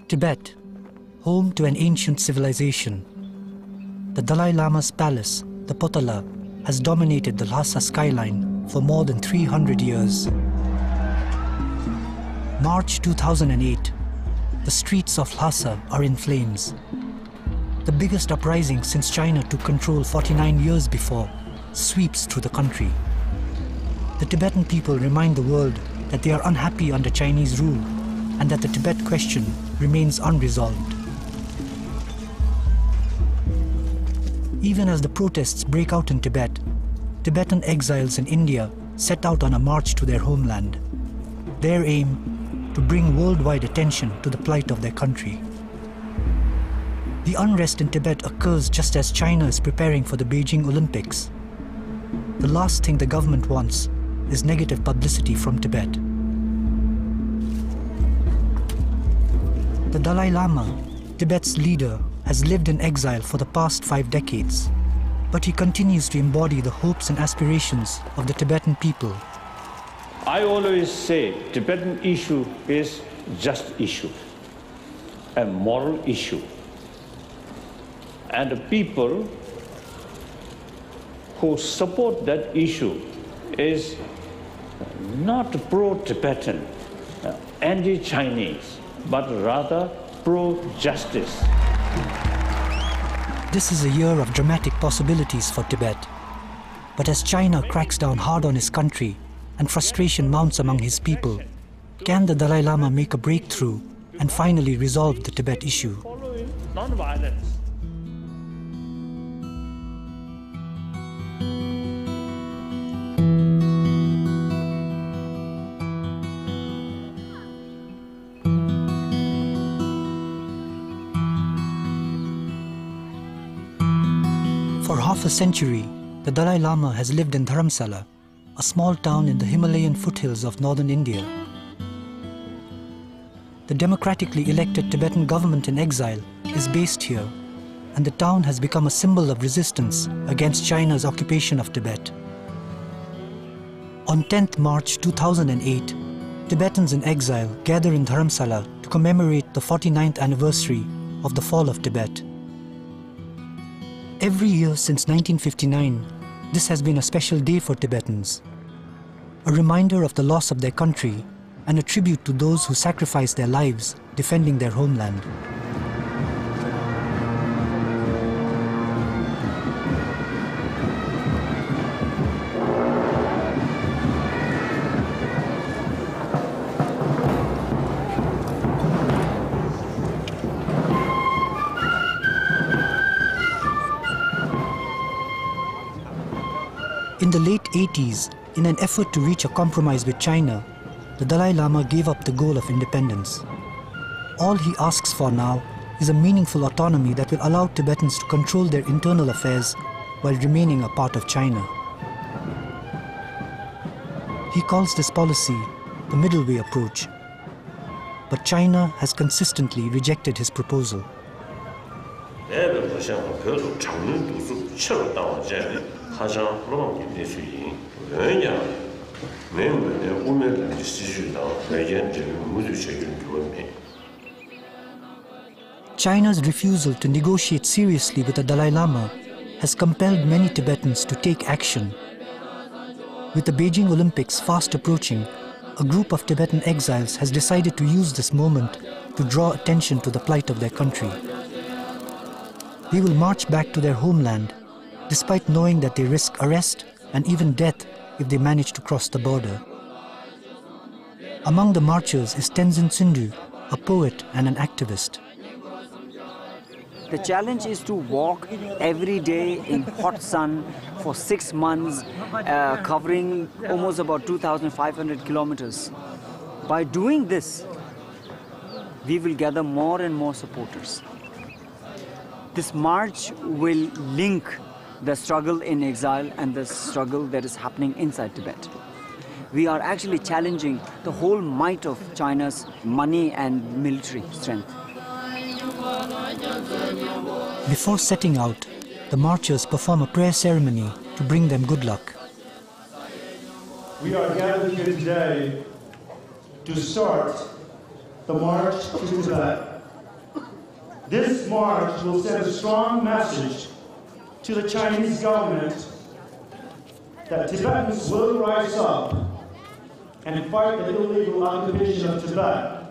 Tibet, home to an ancient civilization. The Dalai Lama's palace, the Potala, has dominated the Lhasa skyline for more than 300 years. March 2008, the streets of Lhasa are in flames. The biggest uprising since China took control 49 years before sweeps through the country. The Tibetan people remind the world that they are unhappy under Chinese rule and that the Tibet question remains unresolved. Even as the protests break out in Tibet, Tibetan exiles in India set out on a march to their homeland. Their aim, to bring worldwide attention to the plight of their country. The unrest in Tibet occurs just as China is preparing for the Beijing Olympics. The last thing the government wants is negative publicity from Tibet. The Dalai Lama, Tibet's leader, has lived in exile for the past 5 decades, but he continues to embody the hopes and aspirations of the Tibetan people. I always say Tibetan issue is just issue, a moral issue. And the people who support that issue is not pro-Tibetan, anti-Chinese, but rather pro-justice. This is a year of dramatic possibilities for Tibet. But as China cracks down hard on his country and frustration mounts among his people, can the Dalai Lama make a breakthrough and finally resolve the Tibet issue? Following non-violence. For half a century, the Dalai Lama has lived in Dharamsala, a small town in the Himalayan foothills of northern India. The democratically elected Tibetan government in exile is based here, and the town has become a symbol of resistance against China's occupation of Tibet. On 10th March 2008, Tibetans in exile gather in Dharamsala to commemorate the 49th anniversary of the fall of Tibet. Every year since 1959, this has been a special day for Tibetans, a reminder of the loss of their country and a tribute to those who sacrificed their lives defending their homeland. In the late 80s, in an effort to reach a compromise with China, the Dalai Lama gave up the goal of independence. All he asks for now is a meaningful autonomy that will allow Tibetans to control their internal affairs while remaining a part of China. He calls this policy the middle way approach, but China has consistently rejected his proposal. China's refusal to negotiate seriously with the Dalai Lama has compelled many Tibetans to take action. With the Beijing Olympics fast approaching, a group of Tibetan exiles has decided to use this moment to draw attention to the plight of their country. They will march back to their homeland, despite knowing that they risk arrest and even death if they manage to cross the border. Among the marchers is Tenzin Sundu, a poet and an activist. The challenge is to walk every day in hot sun for 6 months, covering almost about 2,500 kilometers. By doing this, we will gather more and more supporters. This march will link the struggle in exile and the struggle that is happening inside Tibet. We are actually challenging the whole might of China's money and military strength. Before setting out, the marchers perform a prayer ceremony to bring them good luck. We are gathered here today to start the march to Tibet This march will send a strong message to the Chinese government that Tibetans will rise up and fight the illegal occupation of Tibet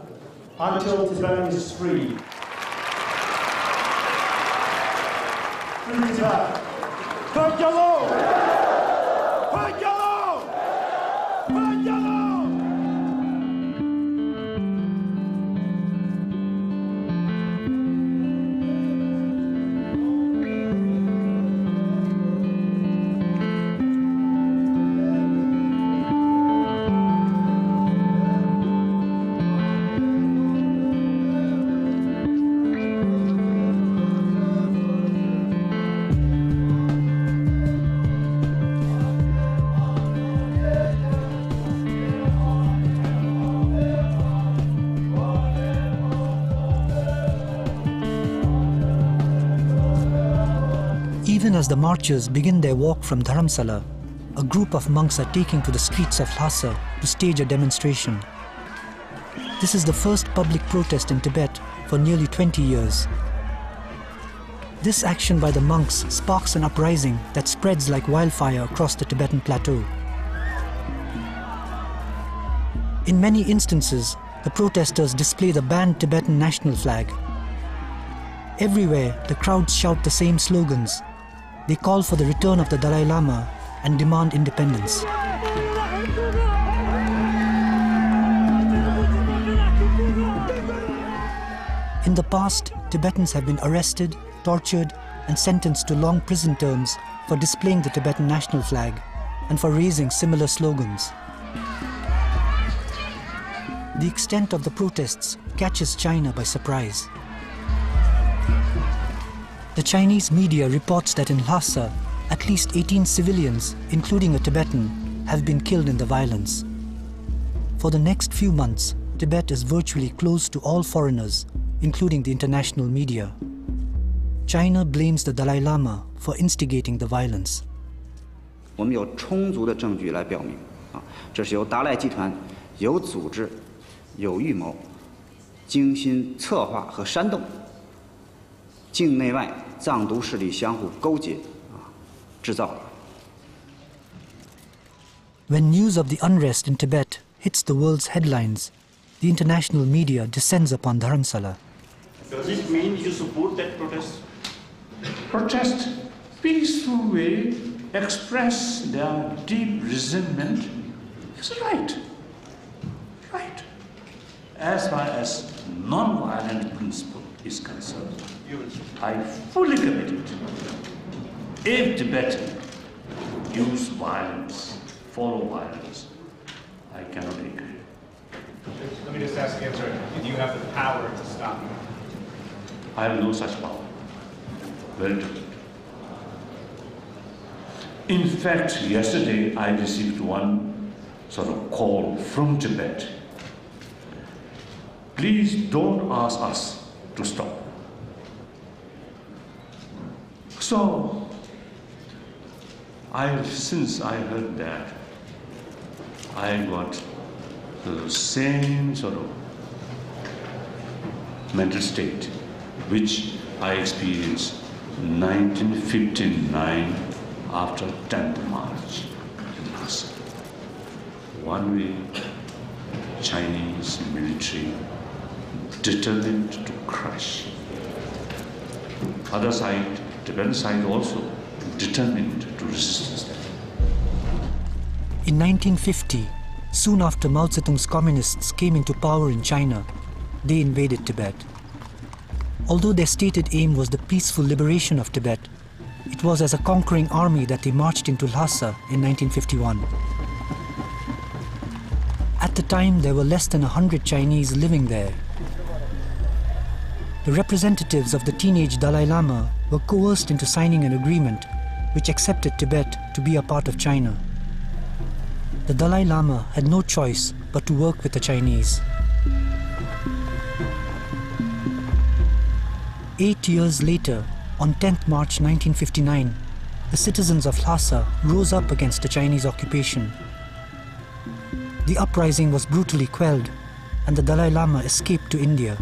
until Tibet is free. Free Tibet. Fight yellow! Fight yellow! Fight yellow! Even as the marchers begin their walk from Dharamsala, a group of monks are taking to the streets of Lhasa to stage a demonstration. This is the first public protest in Tibet for nearly 20 years. This action by the monks sparks an uprising that spreads like wildfire across the Tibetan plateau. In many instances, the protesters display the banned Tibetan national flag. Everywhere, the crowds shout the same slogans. They call for the return of the Dalai Lama and demand independence. In the past, Tibetans have been arrested, tortured, and sentenced to long prison terms for displaying the Tibetan national flag and for raising similar slogans. The extent of the protests catches China by surprise. The Chinese media reports that in Lhasa, at least 18 civilians, including a Tibetan, have been killed in the violence. For the next few months, Tibet is virtually closed to all foreigners, including the international media. China blames the Dalai Lama for instigating the violence. 我们有充足的证据来表明，这是由达赖集团有组织、有预谋、精心策划和煽动。 境内外藏独势力相互勾结，制造的。 When news of the unrest in Tibet hits the world's headlines, the international media descends upon Dharamsala. Does it mean you support that protest? Protest peaceful way, express their deep resentment is right. Right. As far as non-violent principle is concerned, I fully committed. If Tibetans use violence, follow violence, I cannot agree. Let me just ask again, sir. Do you have the power to stop them? I have no such power. Very true. In fact, yesterday I received one sort of call from Tibet. Please don't ask us to stop. So, since I heard that, I got the same sort of mental state which I experienced in 1959 after 10th March in Lhasa. One way, Chinese military determined to crush. Other side, Tibetan side also determined to resist them. In 1950, soon after Mao Zedong's communists came into power in China, they invaded Tibet. Although their stated aim was the peaceful liberation of Tibet, it was as a conquering army that they marched into Lhasa in 1951. At the time, there were less than 100 Chinese living there. The representatives of the teenage Dalai Lama were coerced into signing an agreement which accepted Tibet to be a part of China. The Dalai Lama had no choice but to work with the Chinese. 8 years later, on 10th March 1959, the citizens of Lhasa rose up against the Chinese occupation. The uprising was brutally quelled, and the Dalai Lama escaped to India.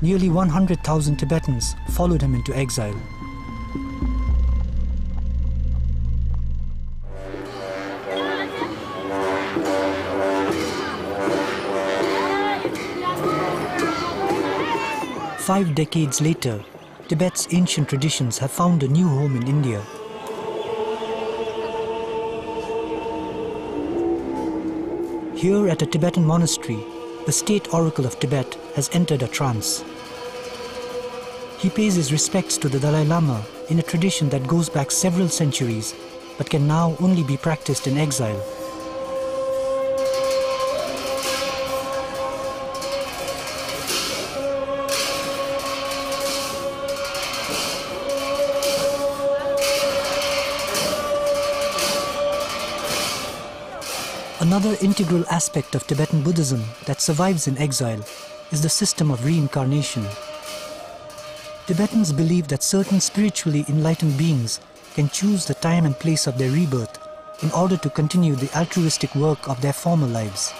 nearly 100,000 Tibetans followed him into exile. Five decades later, Tibet's ancient traditions have found a new home in India. Here at a Tibetan monastery, the state oracle of Tibet has entered a trance. He pays his respects to the Dalai Lama in a tradition that goes back several centuries, but can now only be practiced in exile. Another integral aspect of Tibetan Buddhism that survives in exile is the system of reincarnation. Tibetans believe that certain spiritually enlightened beings can choose the time and place of their rebirth in order to continue the altruistic work of their former lives.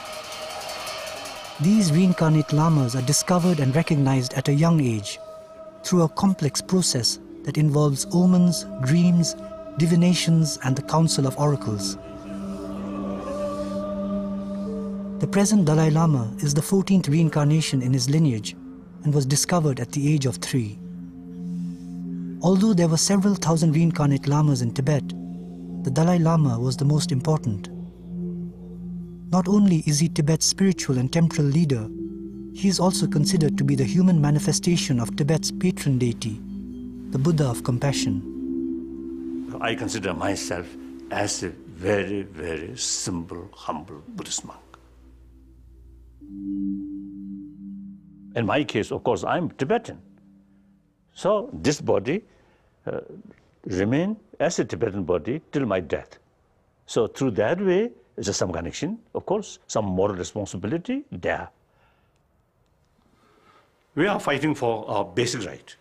These reincarnate lamas are discovered and recognized at a young age through a complex process that involves omens, dreams, divinations, and the council of oracles. The present Dalai Lama is the 14th reincarnation in his lineage and was discovered at the age of 3. Although there were several thousand reincarnate lamas in Tibet, the Dalai Lama was the most important. Not only is he Tibet's spiritual and temporal leader, he is also considered to be the human manifestation of Tibet's patron deity, the Buddha of compassion. I consider myself as a very, very simple, humble Buddhist monk. In my case, of course, I'm Tibetan. So this body remain as a Tibetan body till my death. So through that way, there's some connection, of course, some moral responsibility there. We are fighting for our basic right.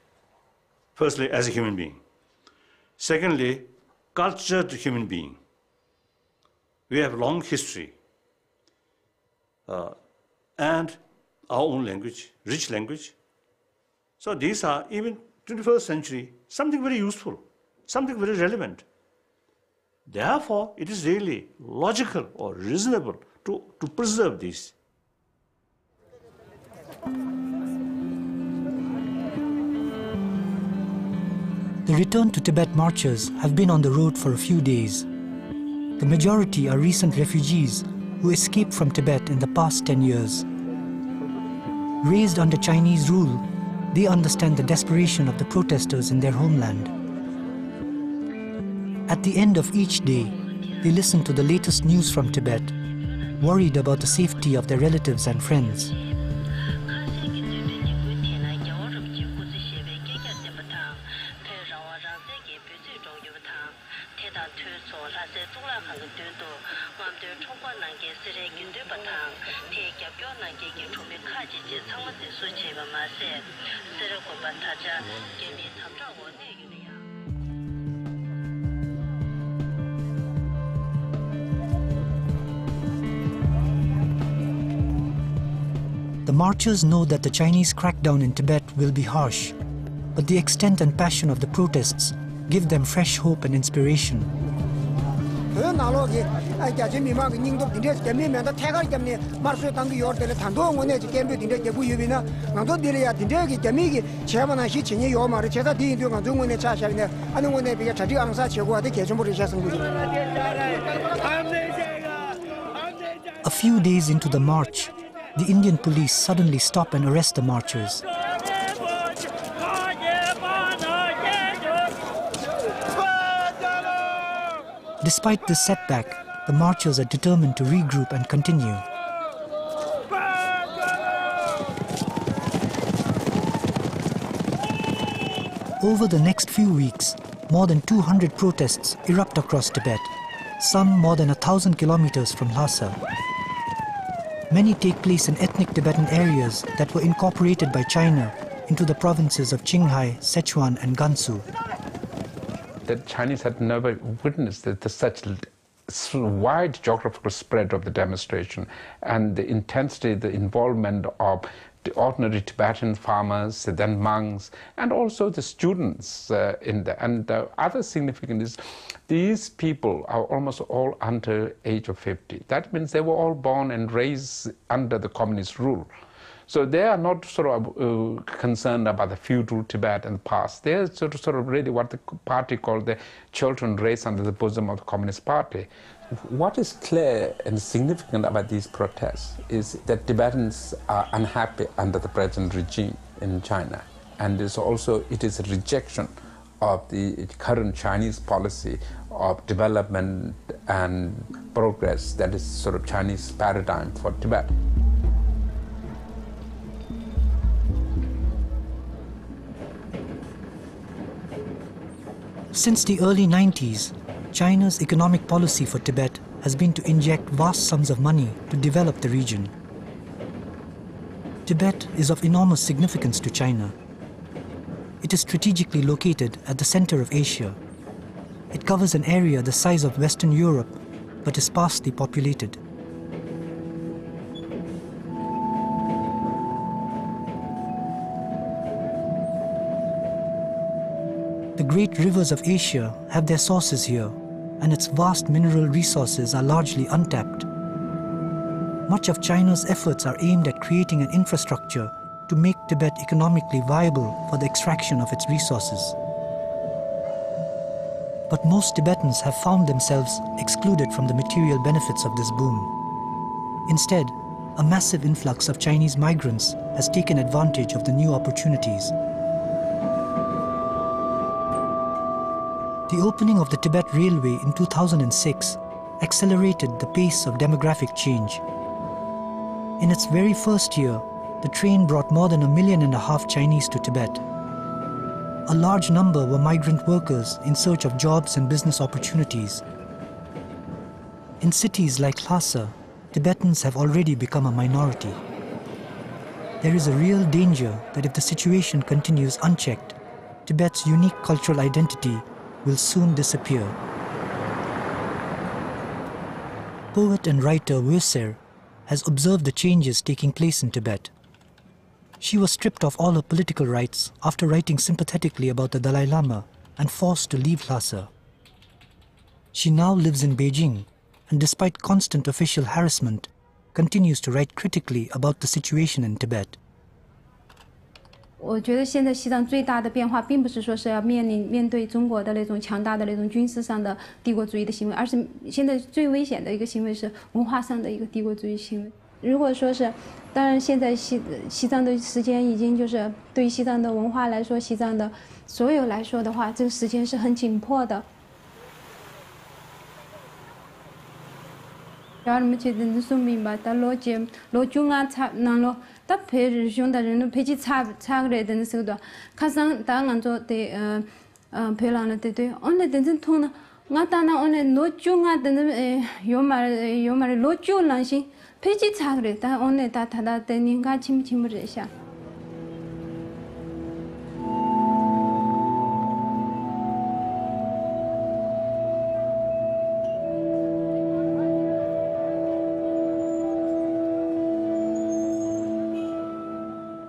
Firstly, as a human being. Secondly, cultured human being. We have long history and our own language, rich language. So these are, even 21st century, something very useful, something very relevant. Therefore, it is really logical or reasonable to preserve these. The return to Tibet marchers have been on the road for a few days. The majority are recent refugees who escaped from Tibet in the past 10 years. Raised under Chinese rule, they understand the desperation of the protesters in their homeland. At the end of each day, they listen to the latest news from Tibet, worried about the safety of their relatives and friends. The marchers know that the Chinese crackdown in Tibet will be harsh, but the extent and passion of the protests give them fresh hope and inspiration. A few days into the march, the Indian police suddenly stop and arrest the marchers. Despite this setback, the marchers are determined to regroup and continue. Over the next few weeks, more than 200 protests erupt across Tibet, some more than 1,000 kilometers from Lhasa. Many take place in ethnic Tibetan areas that were incorporated by China into the provinces of Qinghai, Sichuan, and Gansu. The Chinese had never witnessed such wide geographical spread of the demonstration and the intensity, the involvement of the ordinary Tibetan farmers, then monks, and also the students in there. And the other significant is these people are almost all under age of 50. That means they were all born and raised under the communist rule. So they are not sort of concerned about the feudal Tibet and the past. They are sort of really what the party called the children raised under the bosom of the Communist Party. What is clear and significant about these protests is that Tibetans are unhappy under the present regime in China. And it is a rejection of the current Chinese policy of development and progress that is sort of Chinese paradigm for Tibet. Since the early 90s, China's economic policy for Tibet has been to inject vast sums of money to develop the region. Tibet is of enormous significance to China. It is strategically located at the center of Asia. It covers an area the size of Western Europe, but is sparsely populated. The great rivers of Asia have their sources here, and its vast mineral resources are largely untapped. Much of China's efforts are aimed at creating an infrastructure to make Tibet economically viable for the extraction of its resources. But most Tibetans have found themselves excluded from the material benefits of this boom. Instead, a massive influx of Chinese migrants has taken advantage of the new opportunities. The opening of the Tibet Railway in 2006 accelerated the pace of demographic change. In its very first year, the train brought more than 1.5 million Chinese to Tibet. A large number were migrant workers in search of jobs and business opportunities. In cities like Lhasa, Tibetans have already become a minority. There is a real danger that if the situation continues unchecked, Tibet's unique cultural identity will soon disappear. Poet and writer Wöser has observed the changes taking place in Tibet. She was stripped of all her political rights after writing sympathetically about the Dalai Lama and forced to leave Lhasa. She now lives in Beijing and, despite constant official harassment, continues to write critically about the situation in Tibet. 我觉得现在西藏最大的变化，并不是说是要面对中国的那种强大的那种军事上的帝国主义的行为，而是现在最危险的一个行为是文化上的一个帝国主义行为。如果说是，当然现在西藏的时间已经就是对于西藏的文化来说，西藏的所有来说的话，这个时间是很紧迫的。然后我们觉得说明白，到罗中啊，差那罗。 다 배를 jun다는 배지 차그래 되는 것도 가상 당한 저때 별하는 때도 오늘 된전 통나 나타나 오늘 노중아 되는 요말 로줄란시 배지 차그래 다 오늘 다 되는 같이 침침을해샤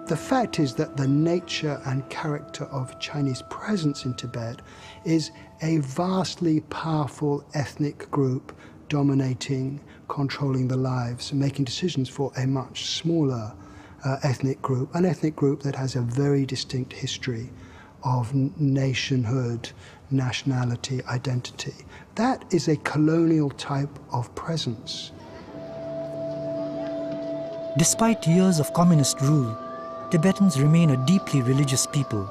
The fact is that the nature and character of Chinese presence in Tibet is a vastly powerful ethnic group dominating, controlling the lives, and making decisions for a much smaller ethnic group, an ethnic group that has a very distinct history of nationhood, nationality, identity. That is a colonial type of presence. Despite years of communist rule, Tibetans remain a deeply religious people.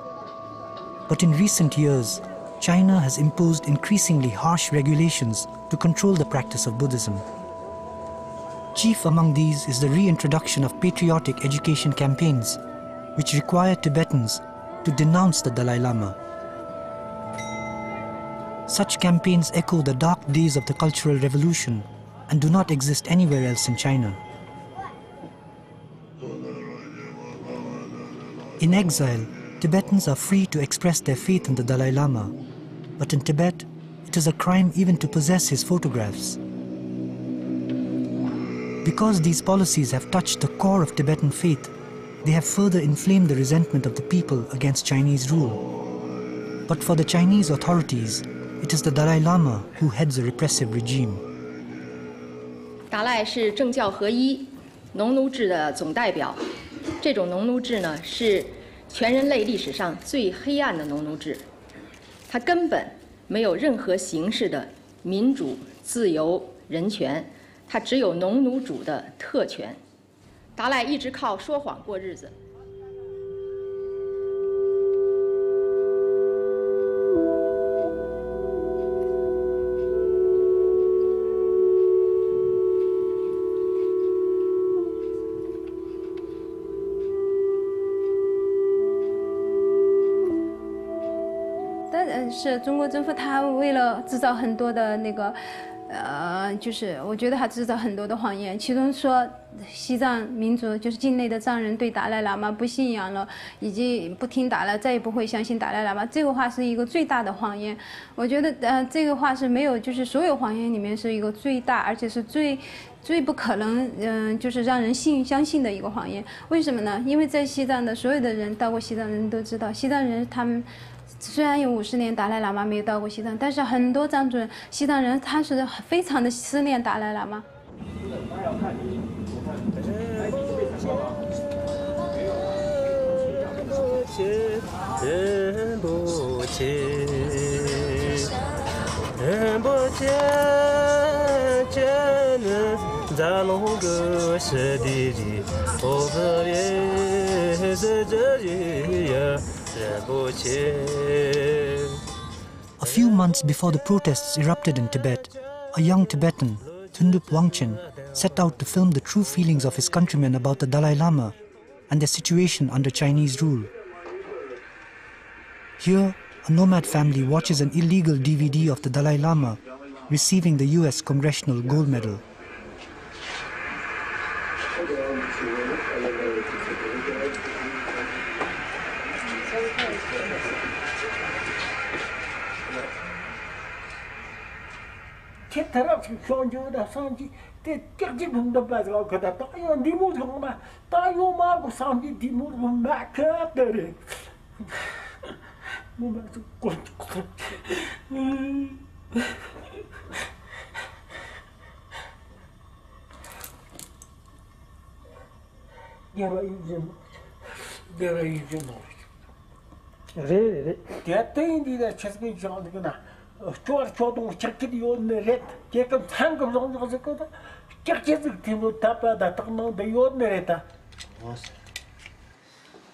But in recent years, China has imposed increasingly harsh regulations to control the practice of Buddhism. Chief among these is the reintroduction of patriotic education campaigns, which require Tibetans to denounce the Dalai Lama. Such campaigns echo the dark days of the Cultural Revolution and do not exist anywhere else in China. In exile, Tibetans are free to express their faith in the Dalai Lama, but in Tibet, it is a crime even to possess his photographs. Because these policies have touched the core of Tibetan faith, they have further inflamed the resentment of the people against Chinese rule. But for the Chinese authorities, it is the Dalai Lama who heads a repressive regime. 达赖是政教合一、农奴制的总代表。这种农奴制呢，是全人类历史上最黑暗的农奴制。它根本没有任何形式的民主、自由、人权，它只有农奴主的特权。达赖一直靠说谎过日子。 是中国政府，他为了制造很多的那个，就是我觉得他制造很多的谎言，其中说西藏民族就是境内的藏人对达赖喇嘛不信仰了，以及不听达赖，再也不会相信达赖喇嘛。这个话是一个最大的谎言。我觉得这个话是没有，就是所有谎言里面是一个最大，而且是最不可能，就是让人相信的一个谎言。为什么呢？因为在西藏的所有的人到过西藏的人都知道，西藏人他们。 虽然有50年达赖喇嘛没有到过西藏，但是很多藏族人、西藏人他是非常的思念达赖喇嘛。A few months before the protests erupted in Tibet, a young Tibetan, Thundup Wangchen, set out to film the true feelings of his countrymen about the Dalai Lama and their situation under Chinese rule. Here, a nomad family watches an illegal DVD of the Dalai Lama receiving the US Congressional Gold Medal.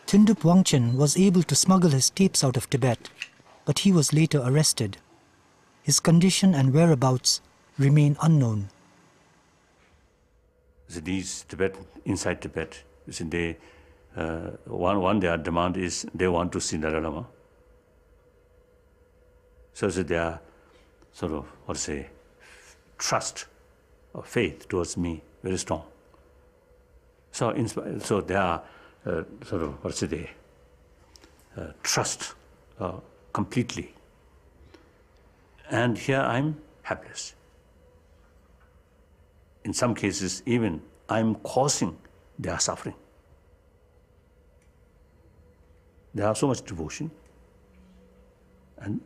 Thundup Wangchen was able to smuggle his tapes out of Tibet, but he was later arrested. His condition and whereabouts remain unknown. These Tibetan, inside Tibet, they, one their demand is they want to see Dalai Lama. So their sort of, what to say, trust or faith towards me very strong. So, so they are sort of, what to say, they trust completely. And here I'm helpless. In some cases, even I'm causing their suffering. They have so much devotion, and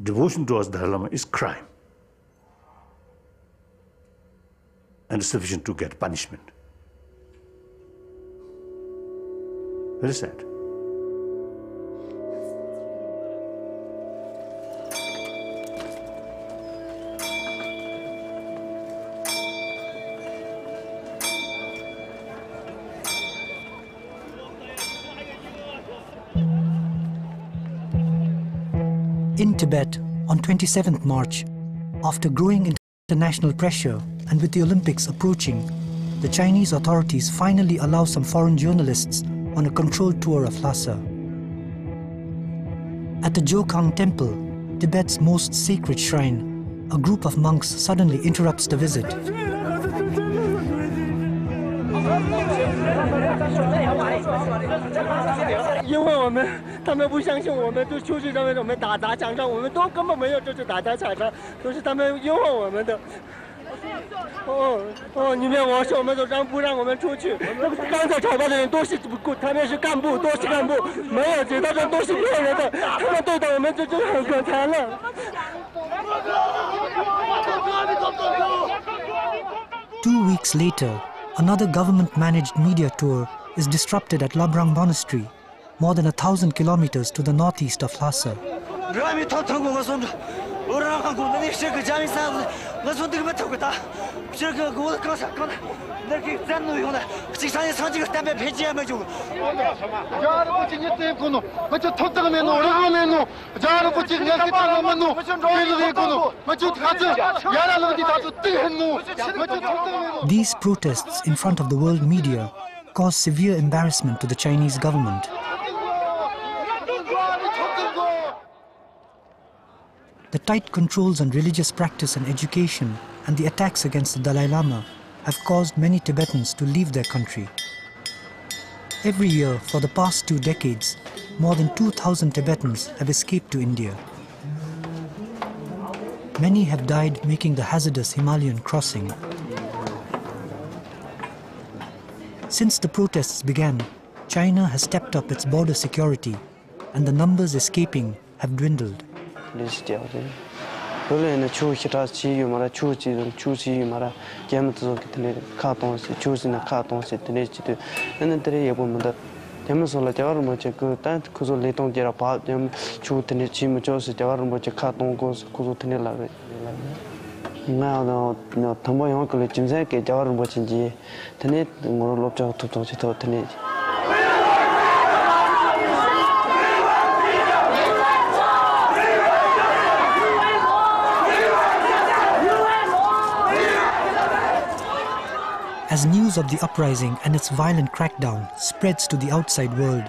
devotion towards the Dalai Lama is crime, and sufficient to get punishment. Very sad. In Tibet, on 27th March, after growing international pressure and with the Olympics approaching, the Chinese authorities finally allow some foreign journalists on a controlled tour of Lhasa. At the Jokang Temple, Tibet's most sacred shrine, a group of monks suddenly interrupts the visit. 因为他们不相信我们，就是认为我们打砸抢杀，我们都根本没有这次打砸抢杀，都是他们诱惑我们的。你面我是我们都让不让我们出去？刚才吵到的人都是他们是干部，都是干部，没有知道这都是骗人的，他们对待我们这就很可残了。2 weeks later, another government-managed media tour is disrupted at Labrang Monastery, more than 1,000 kilometers to the northeast of Lhasa. These protests in front of the world media caused severe embarrassment to the Chinese government. The tight controls on religious practice and education and the attacks against the Dalai Lama have caused many Tibetans to leave their country. Every year for the past 2 decades, more than 2,000 Tibetans have escaped to India. Many have died making the hazardous Himalayan crossing. Since the protests began, China has stepped up its border security, and the numbers escaping have dwindled. As news of the uprising and its violent crackdown spreads to the outside world,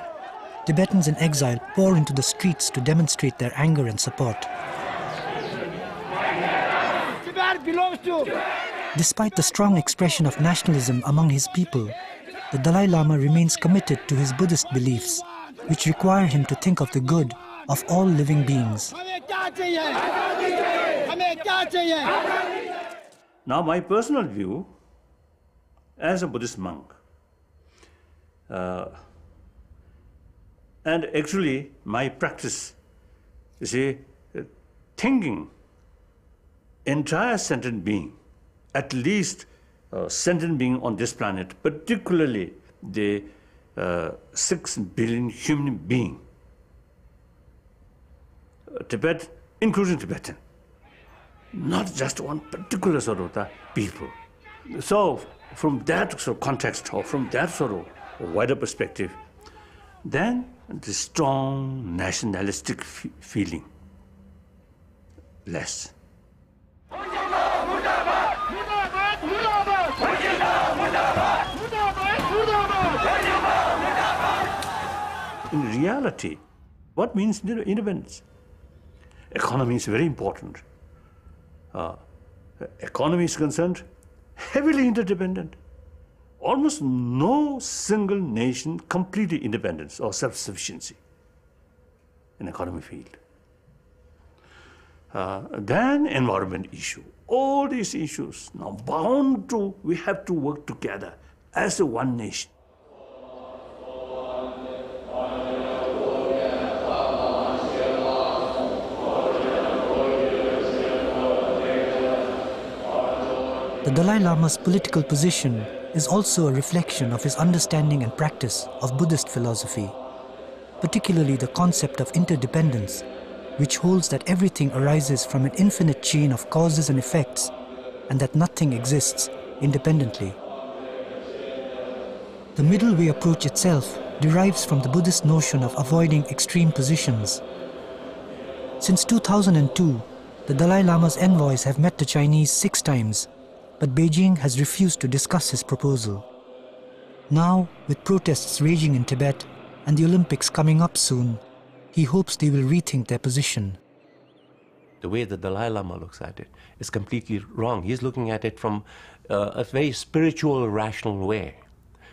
Tibetans in exile pour into the streets to demonstrate their anger and support. Despite the strong expression of nationalism among his people, the Dalai Lama remains committed to his Buddhist beliefs, which require him to think of the good of all living beings. Now, my personal view as a Buddhist monk, and actually my practice, you see, thinking entire sentient being, at least sentient being on this planet, particularly the 6 billion human being, Tibet, including Tibetan, not just one particular sort of the people. So from that sort of context, or from that sort of wider perspective, then the strong nationalistic feeling less. In reality, what means independence? Economy is very important. Economy is concerned, heavily interdependent. Almost no single nation completely independence or self-sufficiency in economy field. Then environment issue. All these issues now bound to, we have to work together as a one nation. The Dalai Lama's political position is also a reflection of his understanding and practice of Buddhist philosophy, particularly the concept of interdependence, which holds that everything arises from an infinite chain of causes and effects, and that nothing exists independently. The middle way approach itself derives from the Buddhist notion of avoiding extreme positions. Since 2002, the Dalai Lama's envoys have met the Chinese 6 times, but Beijing has refused to discuss his proposal. Now, with protests raging in Tibet and the Olympics coming up soon, he hopes they will rethink their position. The way the Dalai Lama looks at it is completely wrong. He's looking at it from a very spiritual, rational way,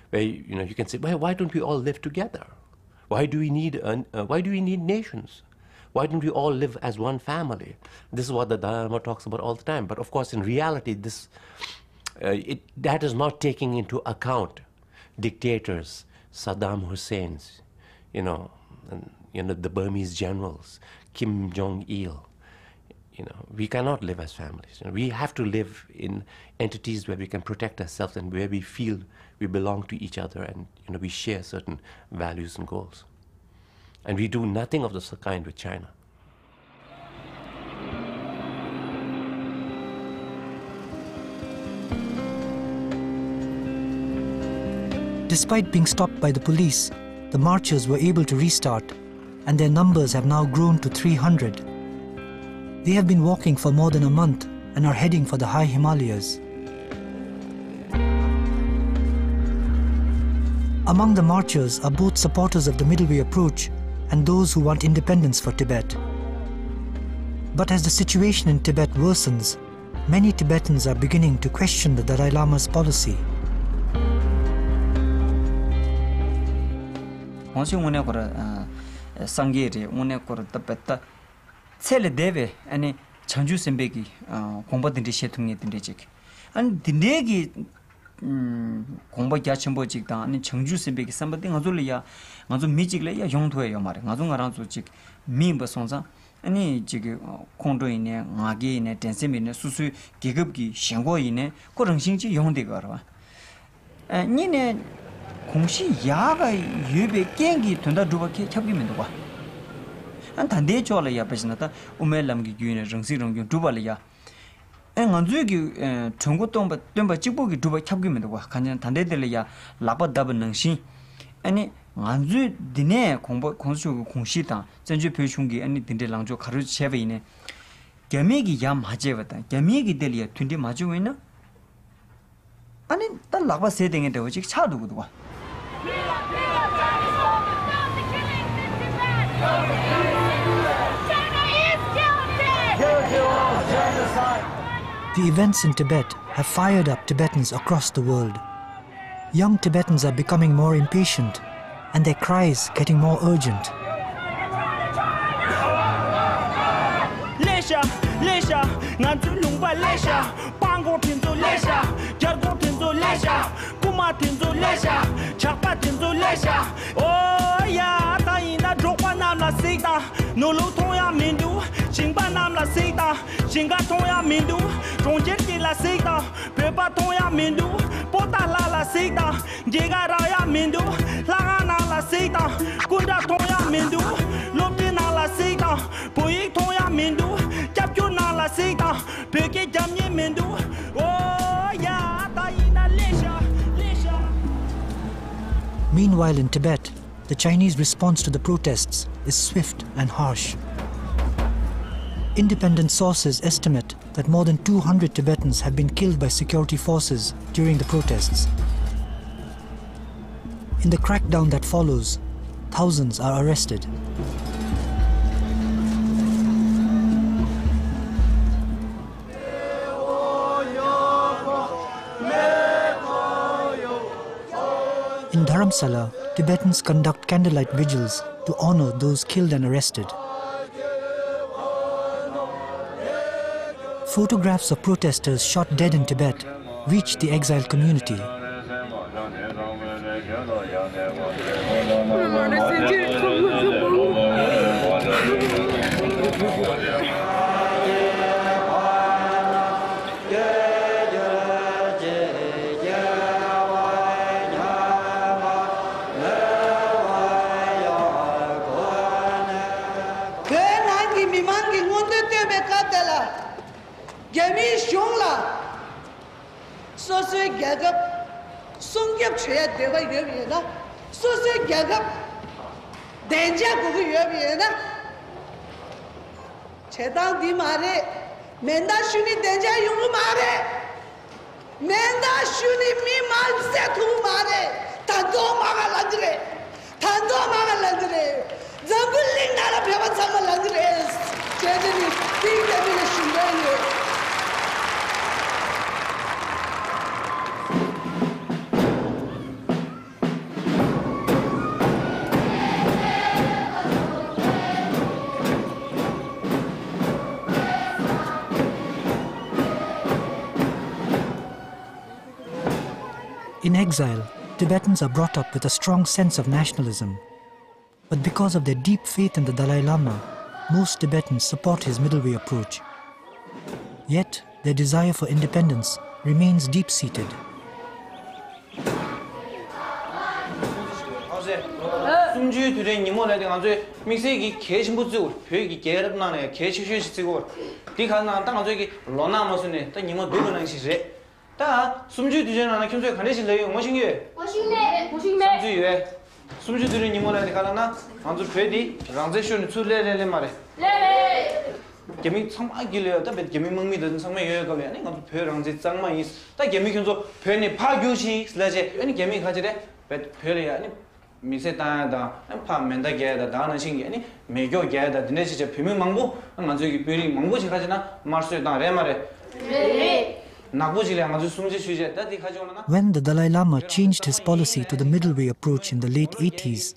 where you can say, why don't we all live together? Why do we need nations? Why don't we all live as one family? This is what the Dalai Lama talks about all the time. But of course, in reality, that is not taking into account dictators, Saddam Hussein's, the Burmese generals, Kim Jong-il. We cannot live as families. We have to live in entities where we can protect ourselves and where we feel we belong to each other and we share certain values and goals. And we do nothing of this kind with China. Despite being stopped by the police, the marchers were able to restart, and their numbers have now grown to 300. They have been walking for more than a month and are heading for the high Himalayas. Among the marchers are both supporters of the middle way approach and those who want independence for Tibet. But as the situation in Tibet worsens, many Tibetans are beginning to question the Dalai Lama's policy. Cele deve ani chanju sembeki komba dinde shetungi dinde chik an dinde gi komba kya chimbo chik ta ani chanju sembeki sambati ngazul ya ngazu mi chik le ya yongthoe yo mare ngazu ngarang zu chik mi ba songsa ani chik kondo ine ngage ine tensemi ne susu gegab gi shenggo ine ko rangsing chi yongde garwa ni ne 공시 야가 유베 깽기 된다 두바케 찹기면 되고 안 단대 줘라 야 배신다 우멜람기 규네 정시롱기 두발이야 앵안주기 중국동 덤바 직보기 두바 찹기면 되고 간전 단대들이야 라바답은 능시 아니 안주 디네 공부 공수 공시다 전주 표충기 아니 딘데랑조 가르 쳬베이네 개미기 야 마제버다 개미기 들이야 튼디 마주고 있나 아니 딸 라바 세딩에 되고 직 차두고도 The events in Tibet have fired up Tibetans across the world. Young Tibetans are becoming more impatient and their cries getting more urgent. No lo toya mindu, chingba nam la seita, chinga toya mindu, ronjet ki la seita, pepa toya mindu, pota la seita, jega raya mindu, lagana la seita, kunda toya mindu, lopi na la seita, poik toya mindu, chapju na la seita, peke jamye mindu, oh ya taina lesha. Meanwhile in Tibet, the Chinese response to the protests is swift and harsh. Independent sources estimate that more than 200 Tibetans have been killed by security forces during the protests. In the crackdown that follows, thousands are arrested. In Dharamsala, Tibetans conduct candlelight vigils to honor those killed and arrested. Photographs of protesters shot dead in Tibet reached the exiled community. In exile, Tibetans are brought up with a strong sense of nationalism. But because of their deep faith in the Dalai Lama, most Tibetans support his middle way approach. Yet, their desire for independence remains deep-seated. Gemi tsangma gile da bet gemi mangmi da tsangma yoyo gale ani ngam phe rang je tsangma is ta gemi kyonzo phe ni pha gyu shi slaje ani gemi khaje de bet phe re ani mi se ta da an pha men da ge da na sing ge ani me gyo ge da dine ji je phe mi mangbo ngam zo gi phe mangbo ji khaje na mar so da re mare When the Dalai Lama changed his policy to the middle way approach in the late 80s,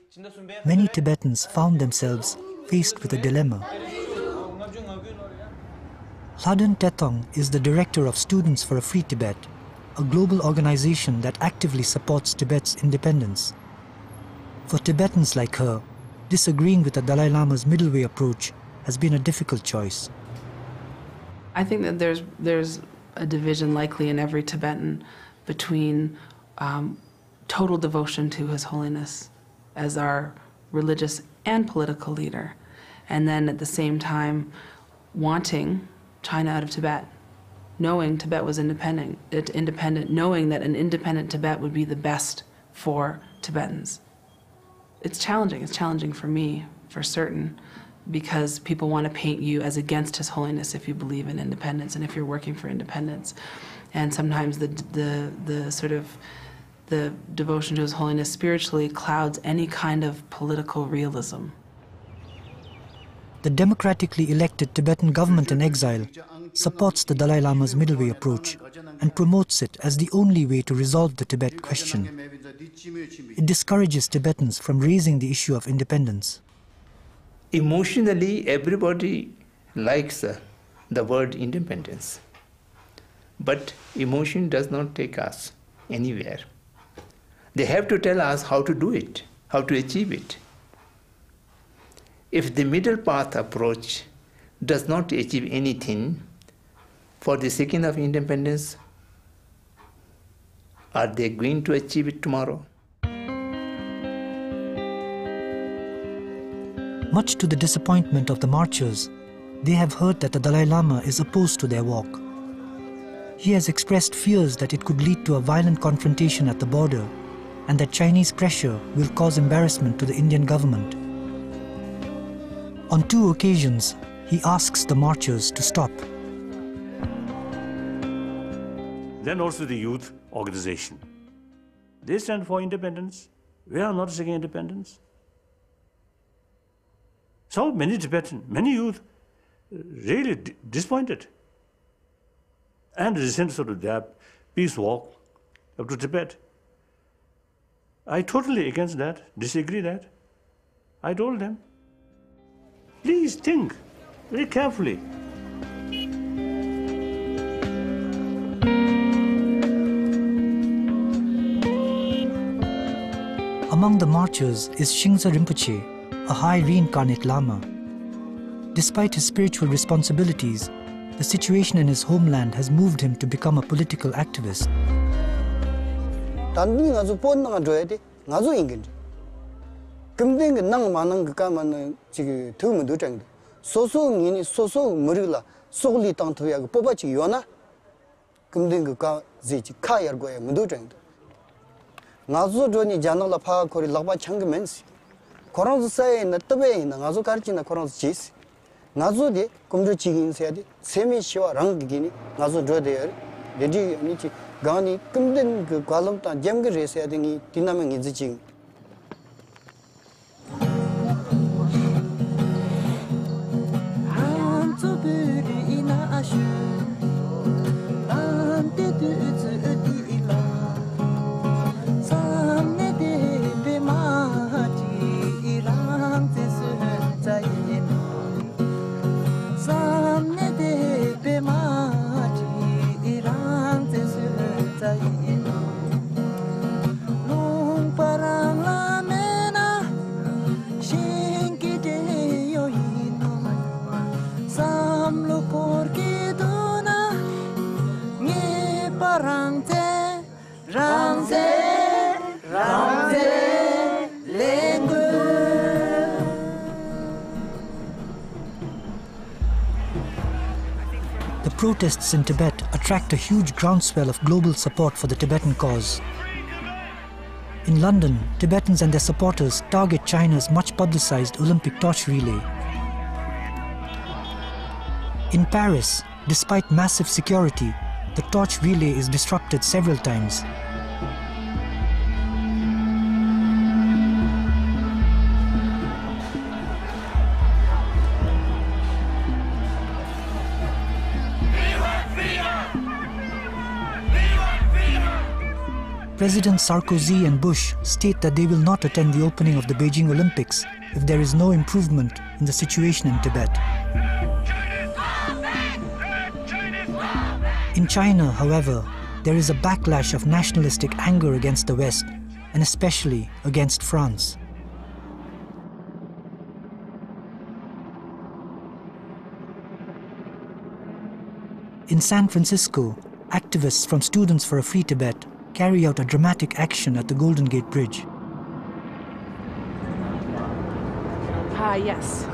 many Tibetans found themselves faced with a dilemma. Hladen Tetong is the director of Students for a Free Tibet, a global organization that actively supports Tibet's independence. For Tibetans like her, disagreeing with the Dalai Lama's middle way approach has been a difficult choice. I think that there's a division likely in every Tibetan between total devotion to His Holiness as our religious and political leader, and then at the same time wanting China out of Tibet, knowing Tibet was independent, knowing that an independent Tibet would be the best for Tibetans. It's challenging for me, for certain, because people want to paint you as against His Holiness if you believe in independence and if you're working for independence. And sometimes the sort of the devotion to His Holiness spiritually clouds any kind of political realism. The democratically elected Tibetan government in exile supports the Dalai Lama's middle way approach and promotes it as the only way to resolve the Tibet question. It discourages Tibetans from raising the issue of independence. Emotionally, everybody likes the word independence. But emotion does not take us anywhere. They have to tell us how to do it, how to achieve it. If the middle path approach does not achieve anything for the sake of independence, are they going to achieve it tomorrow? Much to the disappointment of the marchers, they have heard that the Dalai Lama is opposed to their walk. He has expressed fears that it could lead to a violent confrontation at the border and that Chinese pressure will cause embarrassment to the Indian government. On 2 occasions, he asks the marchers to stop. Then also the youth organization. They stand for independence. We are not seeking independence. So many Tibetans, many youth, really disappointed and resent sort of their peace walk up to Tibet. I totally against that, disagree that. I told them, please think very carefully. Among the marchers is Shingsa Rinpoche, a high reincarnate Lama. Despite his spiritual responsibilities, the situation in his homeland has moved him to become a political activist. 나조데 컴저 지긴세야디 세미시와 랑기기니 나조 조데여 레디 니치 가니 금된 그 관람다 잼그레세야딩이 디나면 이지징 the protests in Tibet attract a huge groundswell of global support for the Tibetan cause. In London, Tibetans and their supporters target China's much-publicized Olympic torch relay. In Paris, despite massive security, the torch relay is disrupted several times. Presidents Sarkozy and Bush state that they will not attend the opening of the Beijing Olympics if there is no improvement in the situation in Tibet. In China, however, there is a backlash of nationalistic anger against the West, and especially against France. In San Francisco, activists from Students for a Free Tibet carry out a dramatic action at the Golden Gate Bridge. Yes.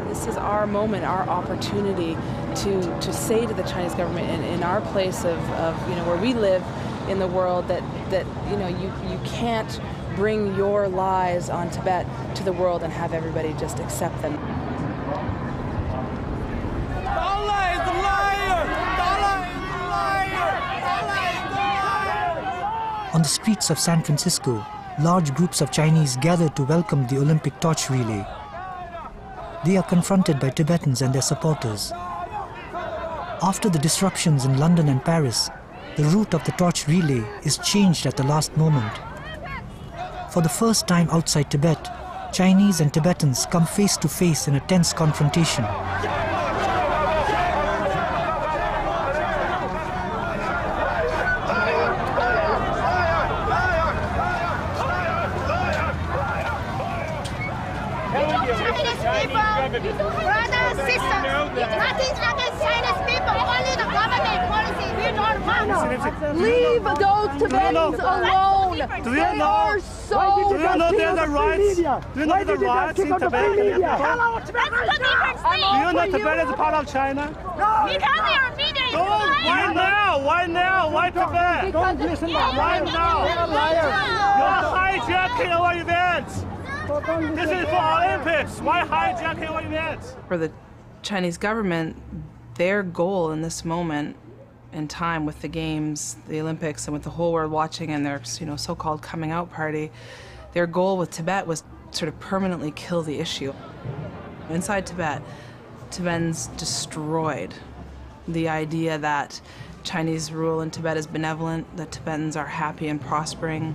This is our moment, our opportunity to say to the Chinese government in our place of where we live in the world that you can't bring your lies on Tibet to the world and have everybody just accept them. Dalai is a liar! Dalai is a liar! Dalai is a liar! On the streets of San Francisco, large groups of Chinese gather to welcome the Olympic torch relay. They are confronted by Tibetans and their supporters. After the disruptions in London and Paris, the route of the torch relay is changed at the last moment. For the first time outside Tibet, Chinese and Tibetans come face to face in a tense confrontation. Brothers, sisters, nothing against Chinese people, only the government policy. We don't want. Leave those Tibetans alone. Do you know? Do you know there's a rights? Do you know the rights in Tibet? Do you know Tibet is a part of China? We come here meeting. Why now? Why now? Why Tibet? Don't listen. Right now. You're hijacking our events. This is for Olympics. Why hijacking our events? For the Chinese government, their goal in this moment in time with the Games, the Olympics, and with the whole world watching and their so-called coming out party, their goal with Tibet was sort of permanently kill the issue. Inside Tibet, Tibetans destroyed the idea that Chinese rule in Tibet is benevolent, that Tibetans are happy and prospering.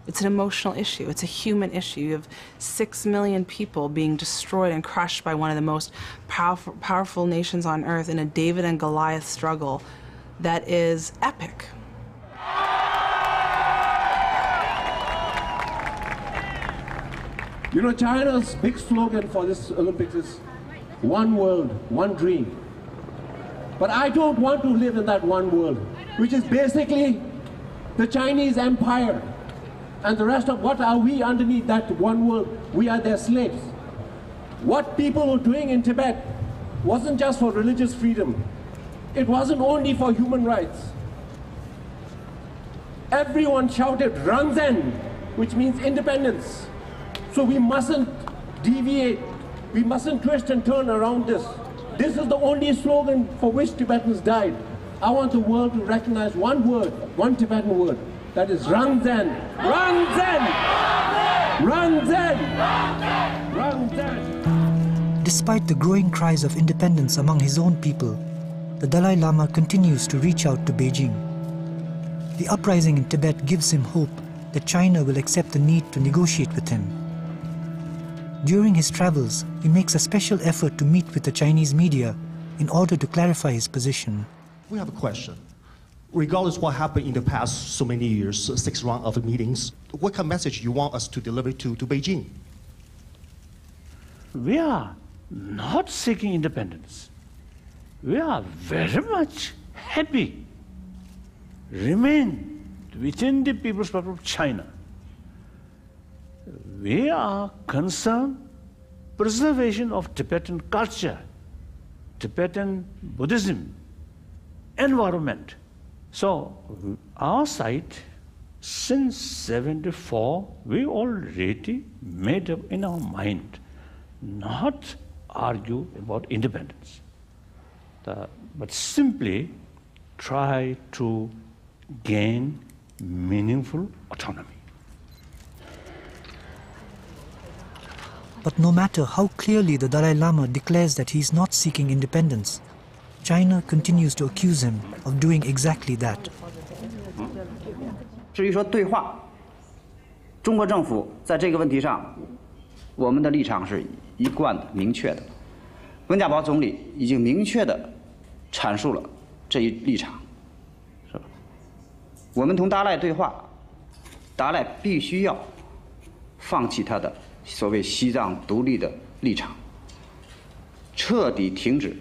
It's an emotional issue. It's a human issue. You have 6 million people being destroyed and crushed by one of the most powerful nations on earth in a David and Goliath struggle that is epic. You know, China's big slogan for this Olympics is one world, one dream. But I don't want to live in that one world, which is basically the Chinese empire. And the rest of what are we underneath that one world? We are their slaves. What people were doing in Tibet wasn't just for religious freedom. It wasn't only for human rights. Everyone shouted Ranzen, which means independence. So we mustn't deviate. We mustn't twist and turn around this. This is the only slogan for which Tibetans died. I want the world to recognize one word, one Tibetan word. That is Ranzen. Ranzen! Ranzen! Ranzen! Despite the growing cries of independence among his own people, the Dalai Lama continues to reach out to Beijing. The uprising in Tibet gives him hope that China will accept the need to negotiate with him. During his travels, he makes a special effort to meet with the Chinese media in order to clarify his position. We have a question. Regardless of what happened in the past so many years, 6 rounds of meetings, what kind of message you want us to deliver to Beijing? We are not seeking independence. We are very much happy. Remain within the People's Republic of China. We are concerned preservation of Tibetan culture, Tibetan Buddhism environment. So our side, since 74, we already made up in our mind not argue about independence, but simply try to gain meaningful autonomy. But no matter how clearly the Dalai Lama declares that he is not seeking independence, China continues to accuse him of doing exactly that. 至于说对话，中国政府在这个问题上，我们的立场是一贯的、明确的。温家宝总理已经明确的阐述了这一立场，是吧？我们同达赖对话，达赖必须要放弃他的所谓西藏独立的立场，彻底停止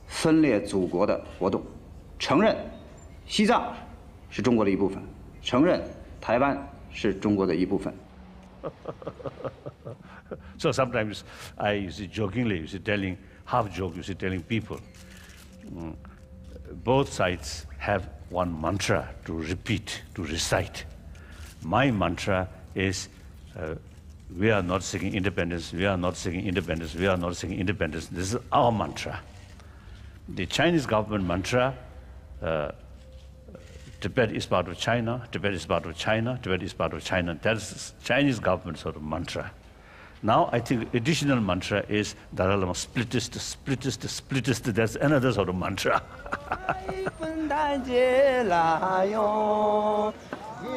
分裂祖国的活动，承认西藏是中国的一部分，承认台湾是中国的一部分。So sometimes I jokingly, half joke, telling people, both sides have one mantra to repeat, to recite. My mantra is, we are not seeking independence, we are not seeking independence, we are not seeking independence. This is our mantra. The Chinese government mantra, Tibet is part of China, Tibet is part of China, Tibet is part of China. That's Chinese government sort of mantra. Now I think additional mantra is Dalai Lama splittest. That's another sort of mantra.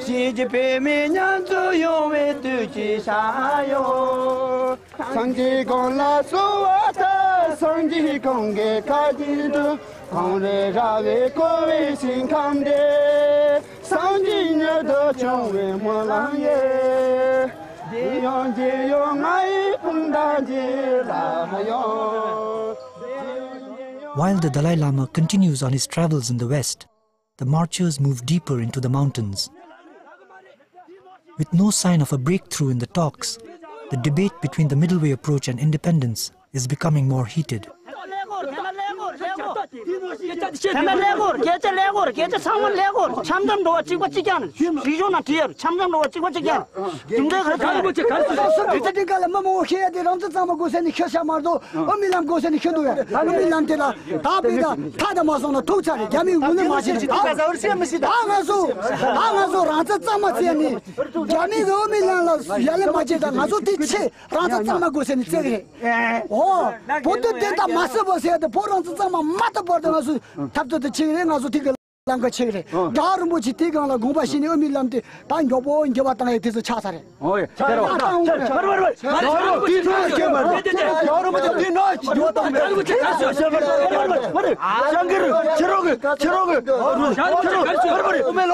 世界北面娘子永远对起啥哟？上帝公拉苏瓦特，上帝公给卡吉多，公来让为国为心康的，上帝娘的成为莫浪耶，这样爱碰到的啦哟。 While the Dalai Lama continues on his travels in the West, the marchers move deeper into the mountains. With no sign of a breakthrough in the talks, the debate between the middle way approach and independence is becoming more heated. 랑가 체그래 다른 뭐지 대강라 공바신이 의미람데 단 여보 인게 왔다가 돼서 차사래 어이 바로 여러분들 뒤너 왔다 말고 갔어 장거를 저러고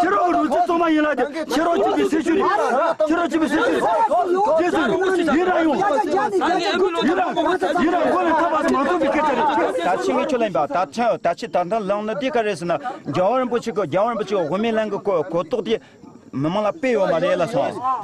저러고 좀 많이 해야 돼 저러 집에 세줄이 저러 집에 세줄이 이랑 거는 다 봐도 못 믿겠잖아 다치기 줄래봐 다치 단단 랑나 디카레스나 겨울 붙이고 고민한 거 고토디 mamala peo marela so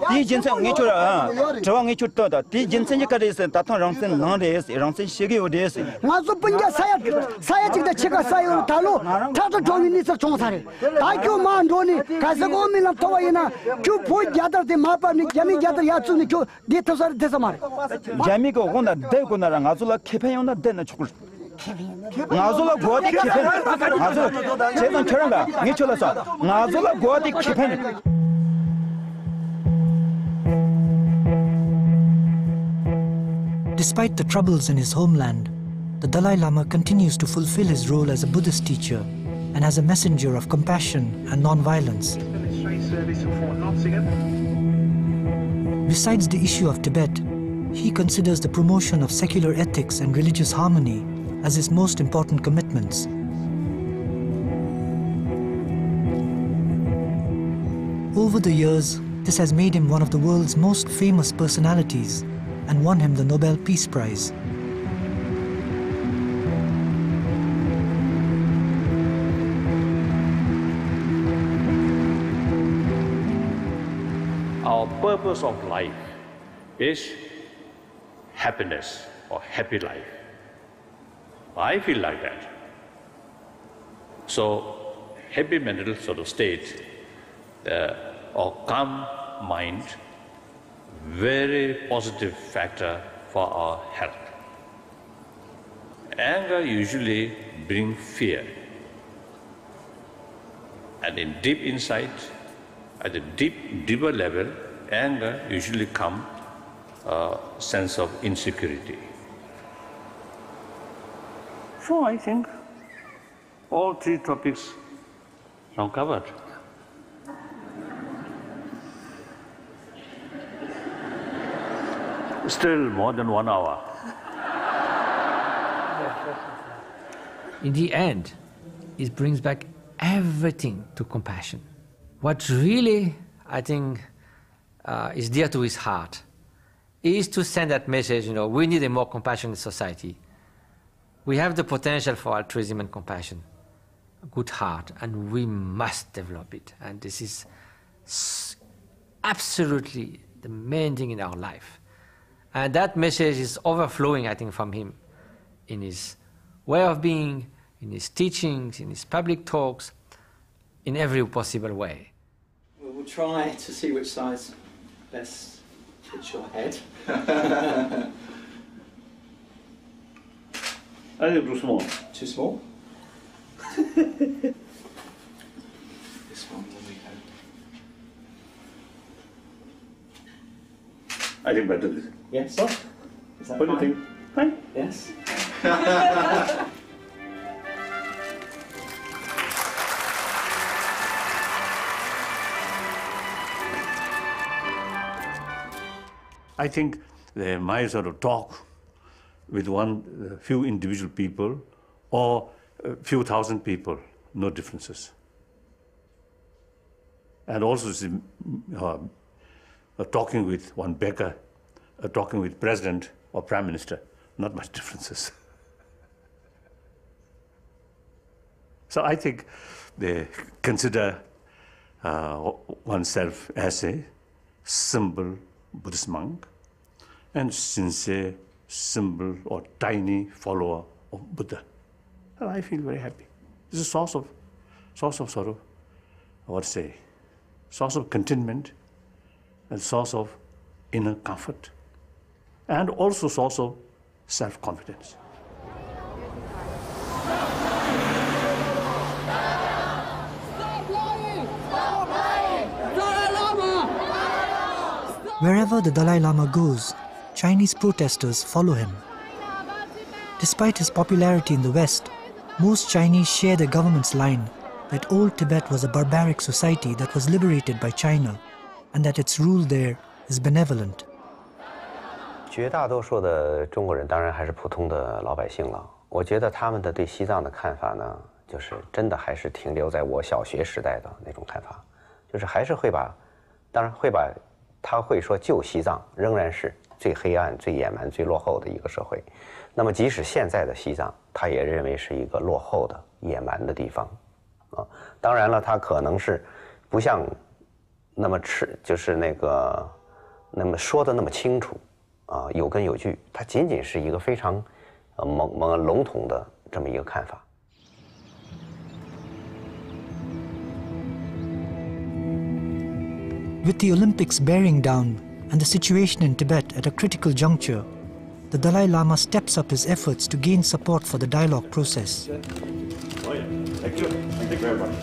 di jinsen ngi chura jwa ngi chutta di jinsen ji kare se ta thang rangsen nang de se rangsen shege o de se nga so punja saya jigda chega sayo talo ta to jomi ni sa chong sare ta kyo man do ni ka sa go min la to ina kyo pho jadar de ma pa ni jami jadar ya chu ni kyo de to sar de samar jami ko gonda de ko na nga so la kepen yona de na chukul 나ዞ라 고디 키펜 나ዞ 제단 처럼가 니쳐라서 나ዞ라 고디 키펜 Despite the troubles in his homeland, the Dalai Lama continues to fulfill his role as a Buddhist teacher and as a messenger of compassion and non-violence. Besides the issue of Tibet, he considers the promotion of secular ethics and religious harmony as his most important commitments. Over the years, this has made him one of the world's most famous personalities and won him the Nobel Peace Prize. Our purpose of life is happiness or happy life. I feel like that. So, happy mental sort of state or calm mind, very positive factor for our health. Anger usually brings fear. And in deep insight, at a deeper level, anger usually comes a sense of insecurity. So I think all three topics are covered. Still more than 1 hour. In the end, it brings back everything to compassion. What really, I think, is dear to his heart is to send that message, we need a more compassionate society. We have the potential for altruism and compassion, a good heart, and we must develop it. And this is absolutely the main thing in our life. And that message is overflowing, I think, from him in his way of being, in his teachings, in his public talks, in every possible way. We'll try to see which size best fits your head. I think too small. Too small? This one, there we go. I think better this. Yes. Is that What do you think? Fine? Yes. I think my sort of talk with few individual people or a few thousand people, no differences. And also talking with one beggar, talking with president or prime minister, not much differences. So I think they consider oneself as a simple Buddhist monk and sincere, simple or tiny follower of Buddha. And I feel very happy. It's a source of sort of, source of contentment and source of inner comfort and also source of self-confidence. Wherever the Dalai Lama goes, Chinese protesters follow him. Despite his popularity in the West, most Chinese share the government's line that old Tibet was a barbaric society that was liberated by China and that its rule there is benevolent. 绝大多数的中国人当然还是普通的老百姓了。我觉得他们的对西藏的看法呢，就是真的还是停留在我小学时代的那种看法，就是还是会把，当然会把，他会说旧西藏仍然是最黑暗、最野蛮、最落后的一个社会。那么即使现在的西藏，他也认为是一个落后的、野蛮的地方，啊，当然了，他可能是不像那么就是那么说的那么清楚。 有根有据，它仅仅是一个非常笼统的这么一个看法。With the Olympics bearing down and the situation in Tibet at a critical juncture, the Dalai Lama steps up his efforts to gain support for the dialogue process. Oh yeah, thank you. Thank you very much.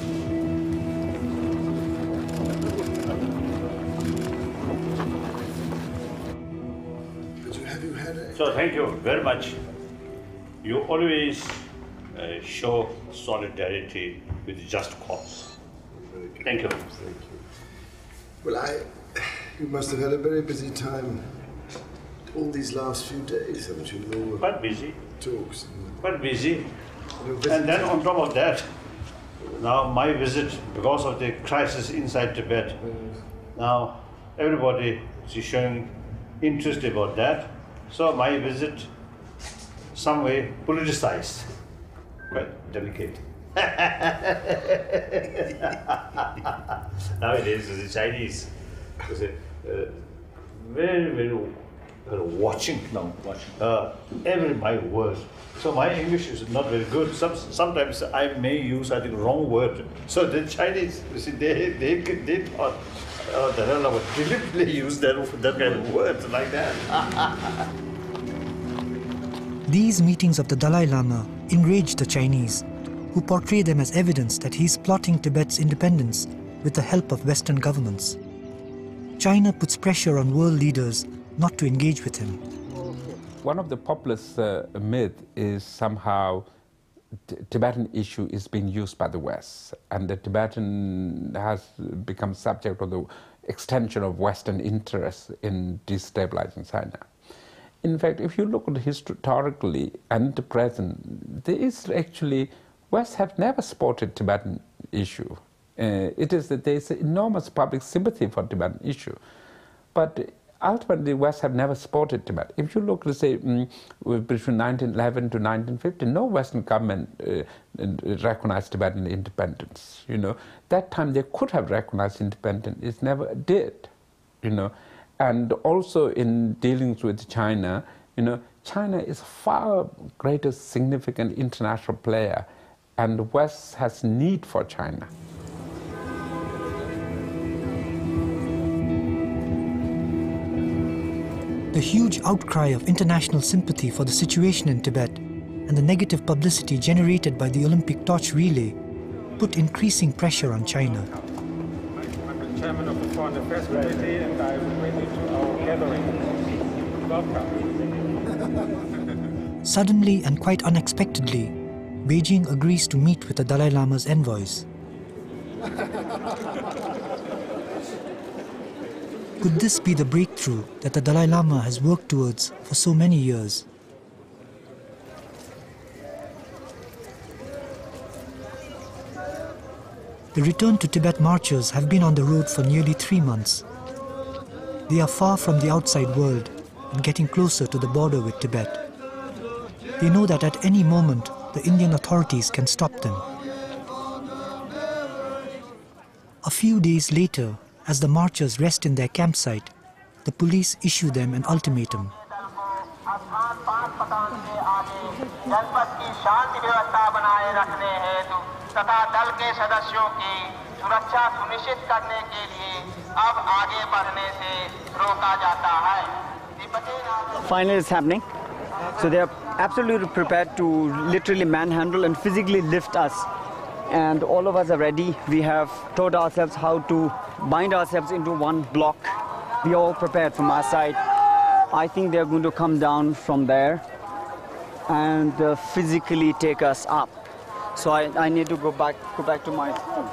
So thank you very much. You always show solidarity with just cause. Thank you. Thank you. Well, you must have had a very busy time all these last few days, haven't you? Quite busy. Talks. Quite busy. And then on top of that, now my visit, because of the crisis inside Tibet, now everybody is showing interest about that. So my visit, some way politicized, quite delicate. Nowadays, the Chinese, very, very watching now, every my word. So my English is not very good. Sometimes I may use, I think, wrong word. So the Chinese, you see, they thought, Dalai Lama deliberately used that kind of words like that. These meetings of the Dalai Lama enraged the Chinese, who portray them as evidence that he is plotting Tibet's independence with the help of Western governments. China puts pressure on world leaders not to engage with him. One of the populist myth is somehow Tibetan issue is being used by the West, and the Tibetan has become subject of the extension of Western interests in destabilizing China. In fact, if you look at historically and the present, there is actually, West have never supported Tibetan issue. It is that there is enormous public sympathy for Tibetan issue, but ultimately, the West have never supported Tibet. If you look, let's say, between 1911 to 1950, no Western government recognized Tibetan independence. You know, that time they could have recognized independence, it never did. You know, and also in dealings with China, you know, China is a far greater significant international player, and the West has need for China. The huge outcry of international sympathy for the situation in Tibet and the negative publicity generated by the Olympic torch relay put increasing pressure on China. I'm the chairman of the Foreign Affairs Committee, and I invite you to our gathering. Welcome. Suddenly and quite unexpectedly, Beijing agrees to meet with the Dalai Lama's envoys. Could this be the breakthrough that the Dalai Lama has worked towards for so many years? The return to Tibet marchers have been on the road for nearly 3 months. They are far from the outside world and getting closer to the border with Tibet. They know that at any moment, the Indian authorities can stop them. A few days later, as the marchers rest in their campsite, the police issue them an ultimatum. Finally, it's happening. So they are absolutely prepared to literally manhandle and physically lift us. And all of us are ready. We have taught ourselves how to bind ourselves into one block. We are all prepared from our side. I think they're going to come down from there and physically take us up. So I need to go back to my home.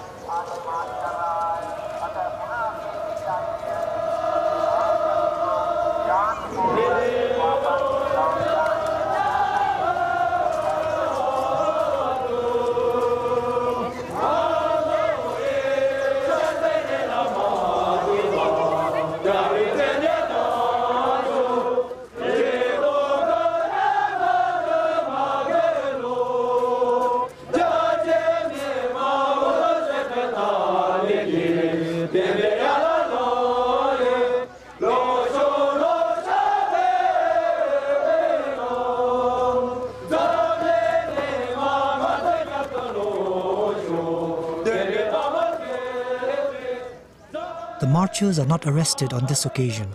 The marchers are not arrested on this occasion.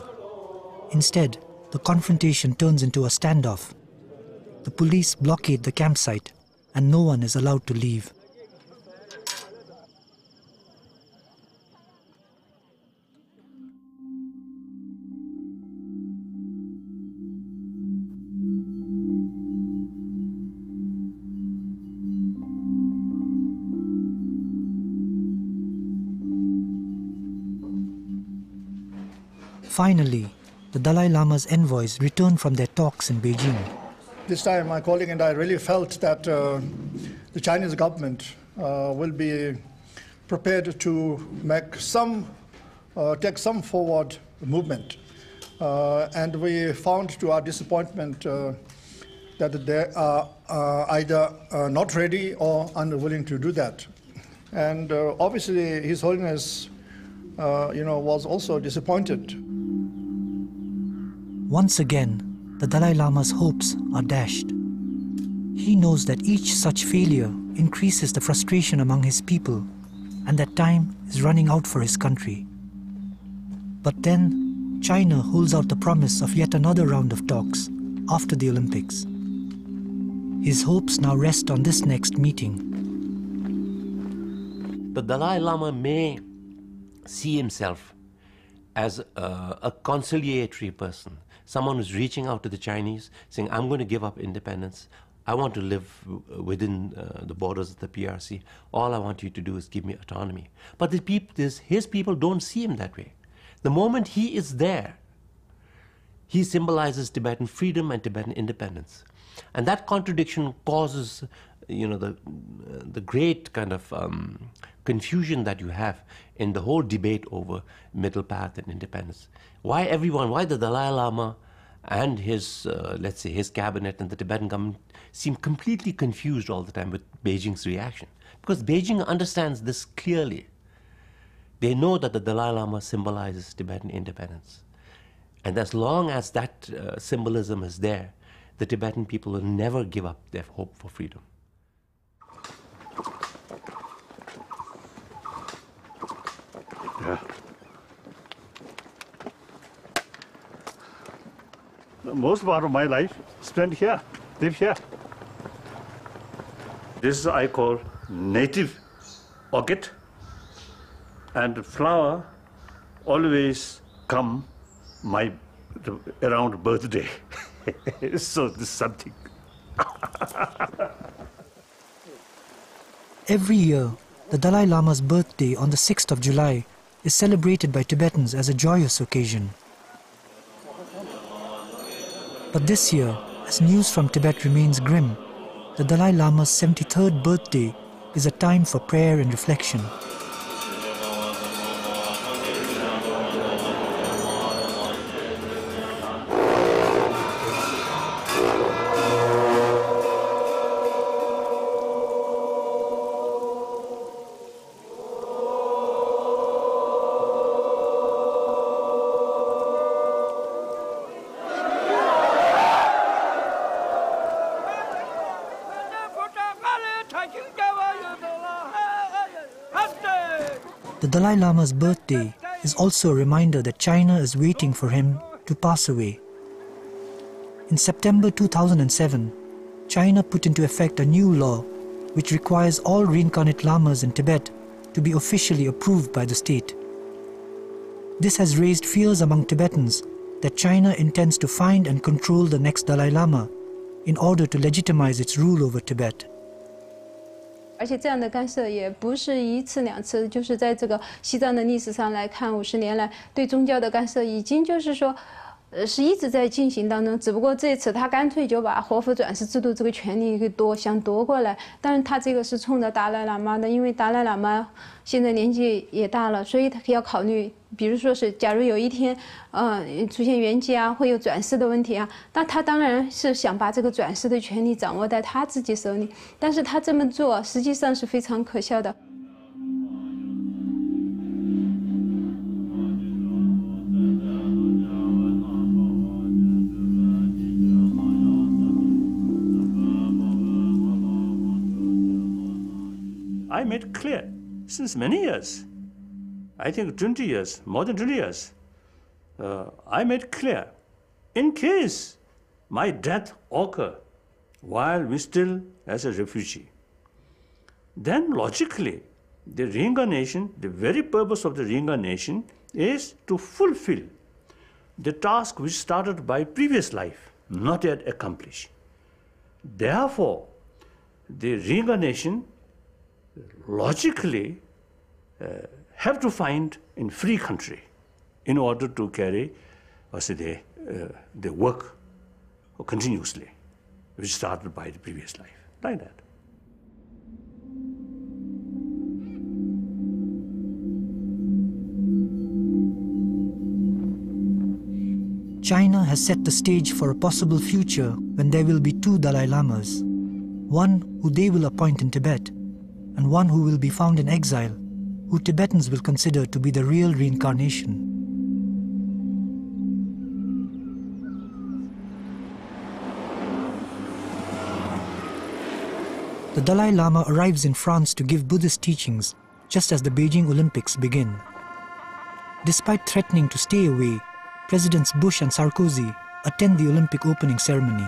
Instead, the confrontation turns into a standoff. The police blockade the campsite, and no one is allowed to leave. Finally, the Dalai Lama's envoys return from their talks in Beijing. This time my colleague and I really felt that the Chinese government will be prepared to make take some forward movement. And we found to our disappointment that they are either not ready or unwilling to do that. And obviously His Holiness was also disappointed. Once again, the Dalai Lama's hopes are dashed. He knows that each such failure increases the frustration among his people and that time is running out for his country. But then, China holds out the promise of yet another round of talks after the Olympics. His hopes now rest on this next meeting. The Dalai Lama may see himself as a conciliatory person, someone who's reaching out to the Chinese, saying, I'm going to give up independence. I want to live within the borders of the PRC. All I want you to do is give me autonomy. But his people don't see him that way. The moment he is there, he symbolizes Tibetan freedom and Tibetan independence. And that contradiction causes, the great kind of confusion that you have in the whole debate over middle path and independence. Why the Dalai Lama and his, let's say, his cabinet and the Tibetan government seem completely confused all the time with Beijing's reaction? Because Beijing understands this clearly. They know that the Dalai Lama symbolizes Tibetan independence. And as long as that symbolism is there, the Tibetan people will never give up their hope for freedom. Yeah. The most part of my life spent here, live here. This I call native orchid, and the flower always come around birthday. So this is something. Every year, the Dalai Lama's birthday on the 6th of July is celebrated by Tibetans as a joyous occasion. But this year, as news from Tibet remains grim, the Dalai Lama's 73rd birthday is a time for prayer and reflection. The Dalai Lama's birthday is also a reminder that China is waiting for him to pass away. In September 2007, China put into effect a new law which requires all reincarnate lamas in Tibet to be officially approved by the state. This has raised fears among Tibetans that China intends to find and control the next Dalai Lama in order to legitimize its rule over Tibet. 而且这样的干涉也不是一次两次，就是在这个西藏的历史上来看，50年来对宗教的干涉已经就是说，是一直在进行当中。只不过这次他干脆就把活佛转世制度这个权利给想夺过来。当然，他这个是冲着达赖喇嘛的，因为达赖喇嘛现在年纪也大了，所以他要考虑，比如说是假如有一天，出现圆寂啊，会有转世的问题啊，那他当然是想把这个转世的权利掌握在他自己手里。但是他这么做实际上是非常可笑的。 I made clear since many years, I think 20 years, more than 20 years, I made clear, in case my death occur while we still as a refugee, then logically the reincarnation, the very purpose of the reincarnation is to fulfill the task which started by previous life, not yet accomplished. Therefore, the reincarnation logically have to find in free country in order to carry the work continuously, which started by the previous life, like that. China has set the stage for a possible future when there will be two Dalai Lamas, one who they will appoint in Tibet, and one who will be found in exile, who Tibetans will consider to be the real reincarnation. The Dalai Lama arrives in France to give Buddhist teachings just as the Beijing Olympics begin. Despite threatening to stay away, Presidents Bush and Sarkozy attend the Olympic opening ceremony.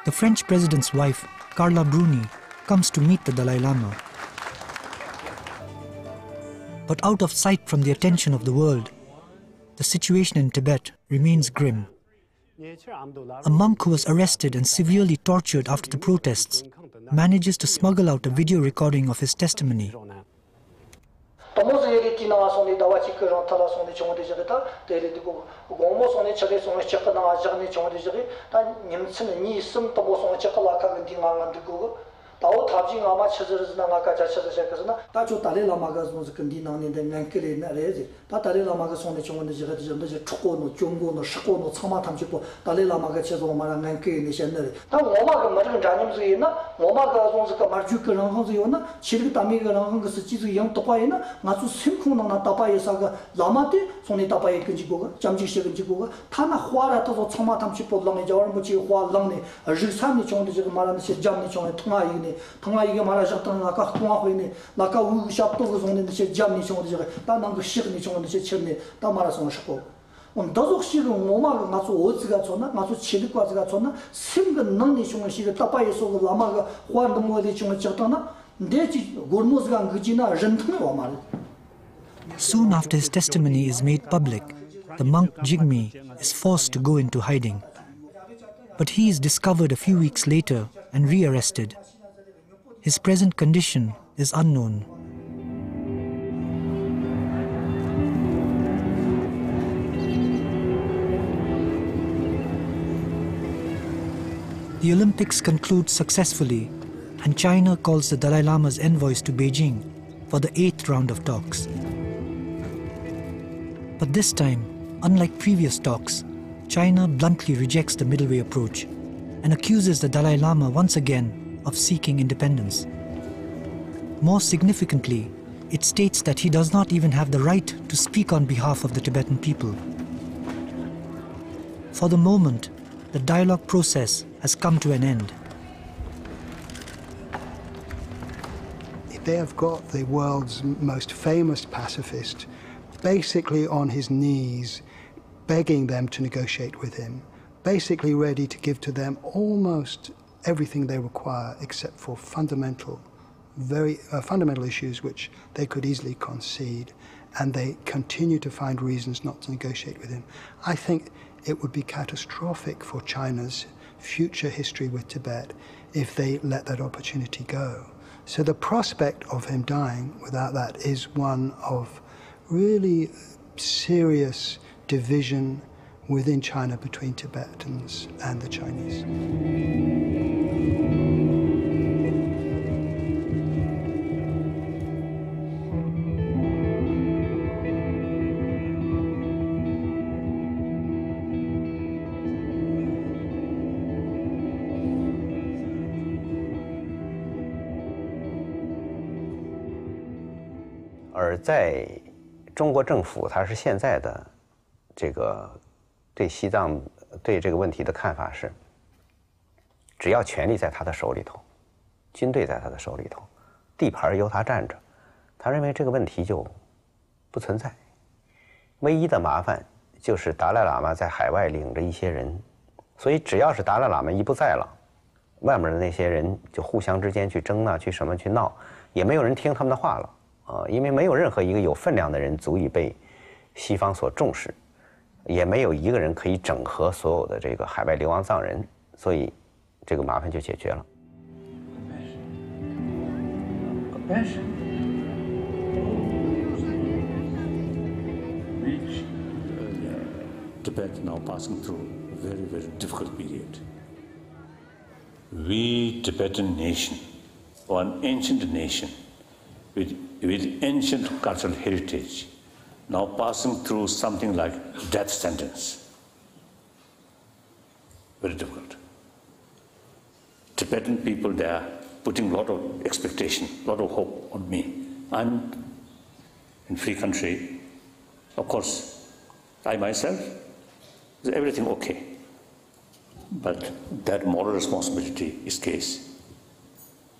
The French president's wife, Carla Bruni, comes to meet the Dalai Lama. But out of sight from the attention of the world, the situation in Tibet remains grim. A monk who was arrested and severely tortured after the protests manages to smuggle out a video recording of his testimony. Tao tabji ngama chazirna ngaka chazirna ta cho Dalai Lama ga zon zikandi nang ne nang kele na reze ta Dalai Lama ga sonne chong de jira de de chuko no jonggo no shiko no chama tham chi po Dalai Lama ga chazo ma nang ke ne shen ne ta ngoma ga ma ga janim zi na ngoma ga zon zika mar ju ke nang hong zi yo na chiri ta mi ga nang hong si ji zi yang to pa na nga chu sim khung na ta pa yesa ga lama te sonne ta pa ye kin ji go ga jam ji she kin ji go ga ta na hwa ra to chama tham chi po lang ne jawar mo chi hwa lang ne ri sam ni chong de jira ma ra ne she jam ni chong thonga yi 통화 이게 말하셨던 아까 통화 회의네 나까 우 샵도 그송는 제 잠니 정도 제가 다만 그 시간이 정도 제 쳤네 다 말아서 싶고 온 더적 시간 뭐마가 맞서 어디가 좋나 맞서 치리과가 좋나 심근 능리 중에 시가 따빠에서 라마가 화도 뭐지 좀 쳤다나 내지 고르모스가 그지나 전통이 와 말. Soon after his testimony is made public, the monk Jigme is forced to go into hiding. But he is discovered a few weeks later and rearrested. His present condition is unknown. The Olympics conclude successfully, and China calls the Dalai Lama's envoys to Beijing for the 8th round of talks. But this time, unlike previous talks, China bluntly rejects the middle way approach and accuses the Dalai Lama once again of seeking independence. More significantly, it states that he does not even have the right to speak on behalf of the Tibetan people. For the moment, the dialogue process has come to an end. They have got the world's most famous pacifist basically on his knees, begging them to negotiate with him, basically ready to give to them almost everything they require except for fundamental issues which they could easily concede, and they continue to find reasons not to negotiate with him. I think it would be catastrophic for China's future history with Tibet if they let that opportunity go. So the prospect of him dying without that is one of really serious division within China between Tibetans and the Chinese.而在中国政府，它是现在的这个对西藏对这个问题的看法是，只要权力在他的手里头，军队在他的手里头，地盘由他占着，他认为这个问题就不存在。唯一的麻烦就是达赖喇嘛在海外领着一些人，所以只要是达赖喇嘛一不在了，外面的那些人就互相之间去争啊，去什么去闹，也没有人听他们的话了啊，因为没有任何一个有分量的人足以被西方所重视，也没有一个人可以整合所有的这个海外流亡藏人，所以这个麻烦就解决了。Which Tibet now passing through a very, very difficult period. We, Tibetan nation, one ancient nation with ancient cultural heritage, now passing through something like death sentence. Very difficult. Tibetan people there putting a lot of expectation, a lot of hope on me. I'm in free country. Of course, I myself, is everything okay? But that moral responsibility is case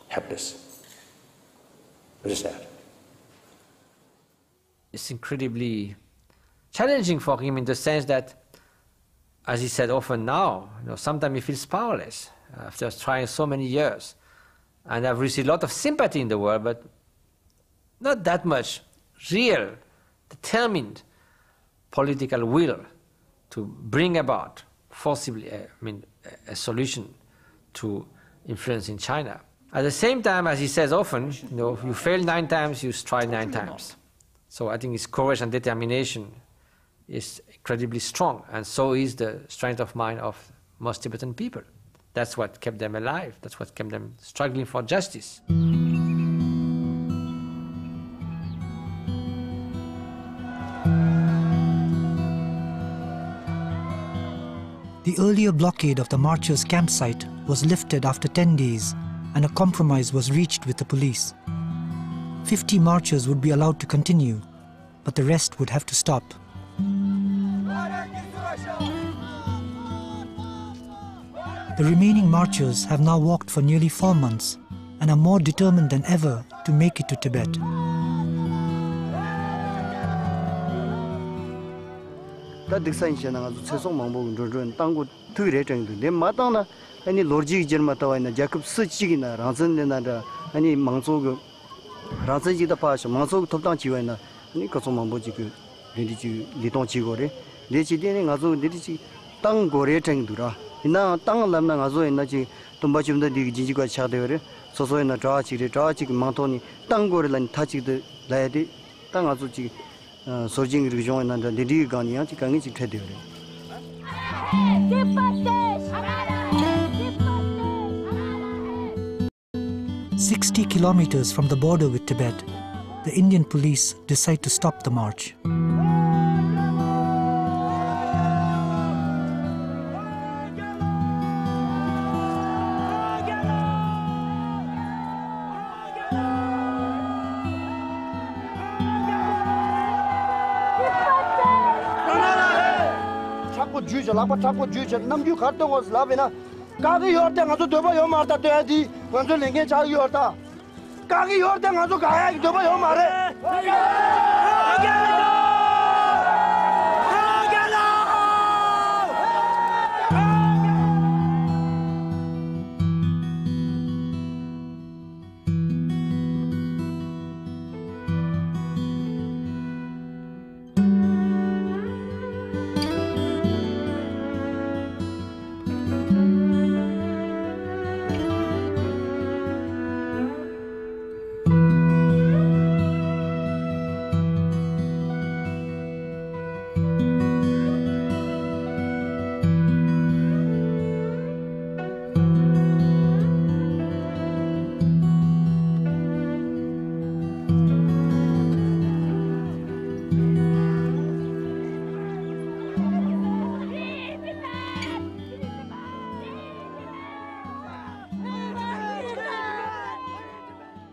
helpless. Very sad. It's incredibly challenging for him in the sense that, as he said often now, sometimes he feels powerless after trying so many years. And I've received a lot of sympathy in the world, but not that much real, determined political will to bring about forcibly, a solution to influence in China. At the same time, as he says often, you fail 9 times, you try 9 times. So I think his courage and determination is incredibly strong, and so is the strength of mind of most Tibetan people. That's what kept them alive. That's what kept them struggling for justice. The earlier blockade of the marchers' campsite was lifted after 10 days, and a compromise was reached with the police. 50 marchers would be allowed to continue, but the rest would have to stop. The remaining marchers have now walked for nearly 4 months and are more determined than ever to make it to Tibet. ina tang lam na ngazo ina chi tumba chimda di jinji kwa cha de re so so ina tra chi ma to ni tang gore lan tha chi de la de tang ngazo chi so jing ri jong ina de di ga ni ya chi ka ngi chi the de re 60 kilometers from the border with Tibet, the Indian police decide to stop the march.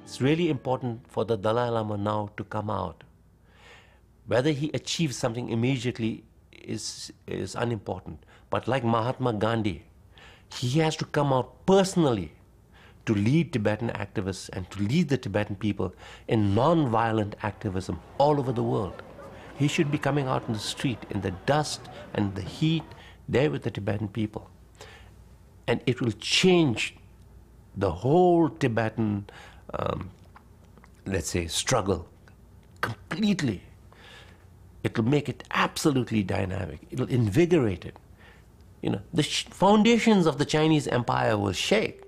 It's really important for the Dalai Lama now to come out. Whether he achieves something immediately is unimportant. But like Mahatma Gandhi, he has to come out personally to lead Tibetan activists and to lead the Tibetan people in non-violent activism all over the world. He should be coming out in the street, in the dust and the heat, there with the Tibetan people. And it will change the whole Tibetan, let's say, struggle completely. It will make it absolutely dynamic. It will invigorate it. You know, the foundations of the Chinese empire will shake.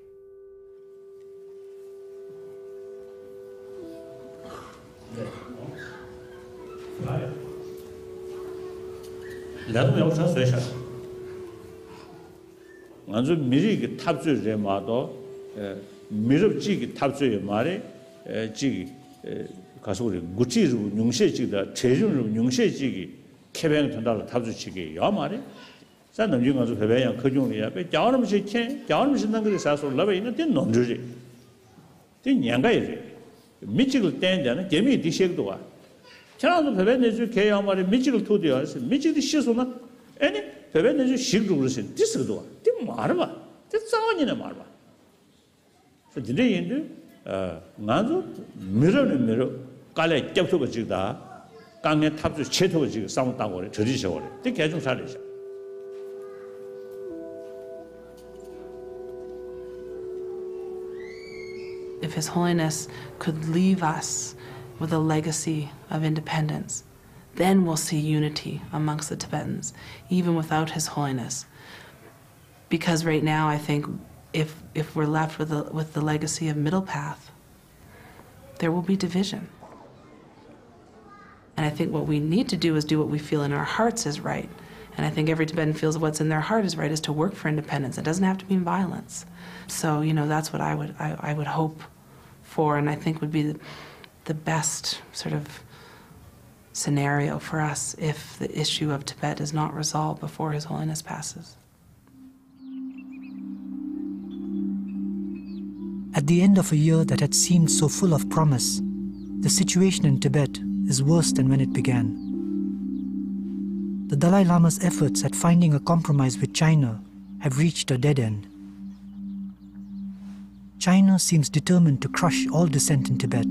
먼저 미리 탑주제 마도 미럽지기 탑주에 말에 지기 가서 우리 구치로 용세지다 재정으로 용세지기 개변 전달을 탑주치기 야 말에 자 남중 가서 배배양 그중이야 배 자원음식 캔 자원음식 난 그게 사서 라베 있는 데 넘주지 된 양가이지 미치를 땡자는 개미 디식도 와 저나도 배배 내주 개야 말에 미치를 토디야 미치디 시소나 아니 배배 내주 식도 그러신 디스도 와 말봐. 싸우니네 말봐. 그래서 진짜 나도 미러 깔에 겹쳐가 지다. 강에 탑주 채토가 지금 싸움다고 그래. 저리셔 그래. 되게 개중 살리셔. If His Holiness could leave us with a legacy of independence, then we'll see unity amongst the Tibetans, even without His Holiness. Because right now, I think if we're left with the legacy of middle path, there will be division. And I think what we need to do is do what we feel in our hearts is right. And I think every Tibetan feels what's in their heart is right, is to work for independence. It doesn't have to mean violence. So, you know, that's what I would hope for, and I think would be the best sort of scenario for us if the issue of Tibet is not resolved before His Holiness passes. At the end of a year that had seemed so full of promise, the situation in Tibet is worse than when it began. The Dalai Lama's efforts at finding a compromise with China have reached a dead end. China seems determined to crush all dissent in Tibet.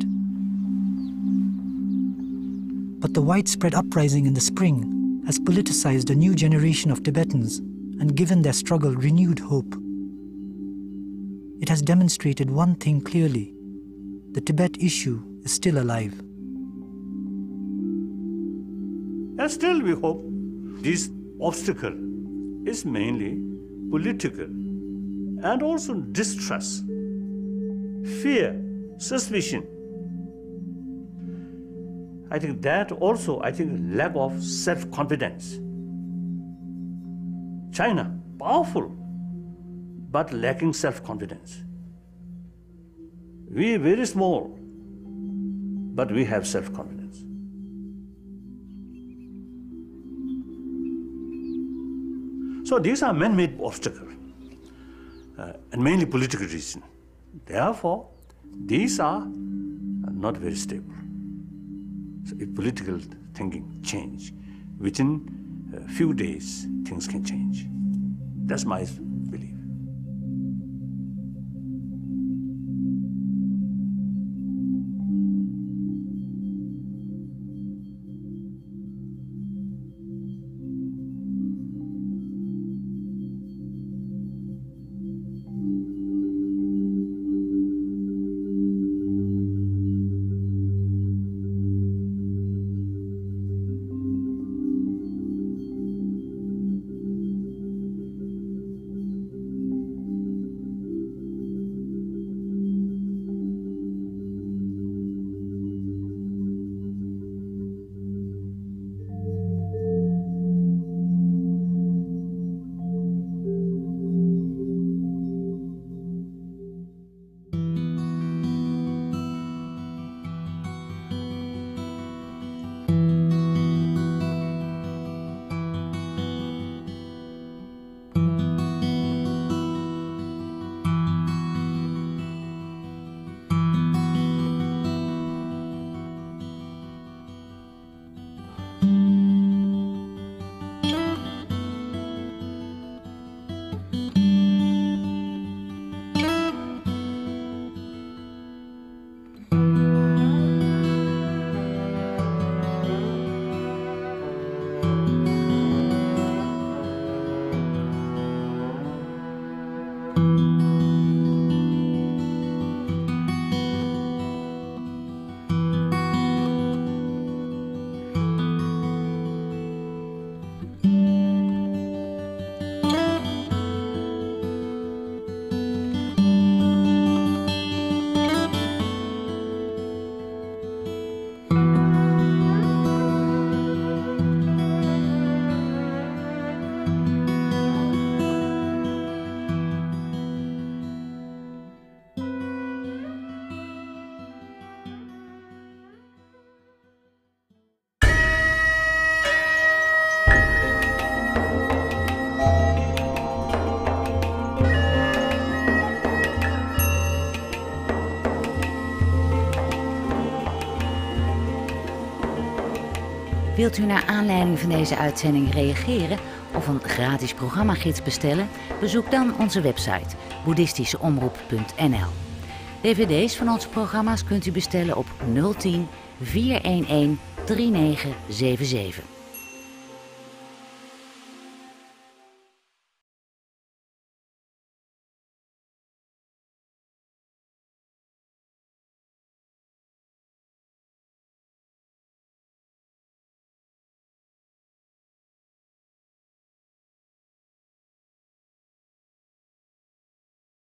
But the widespread uprising in the spring has politicized a new generation of Tibetans and given their struggle renewed hope. It has demonstrated one thing clearly: the Tibet issue is still alive. And still we hope this obstacle is mainly political and also distrust, fear, suspicion. I think that also, lack of self-confidence. China, powerful, but lacking self-confidence. We are very small, but we have self-confidence. So these are man-made obstacles, and mainly political reasons. Therefore, these are not very stable. So if political thinking change, within a few days, things can change. That's my belief. Wilt u naar aanleiding van deze uitzending reageren of een gratis programmagids bestellen? Bezoek dan onze website boeddhistischeomroep.nl. DVD's van onze programma's kunt u bestellen op 010 411 3977.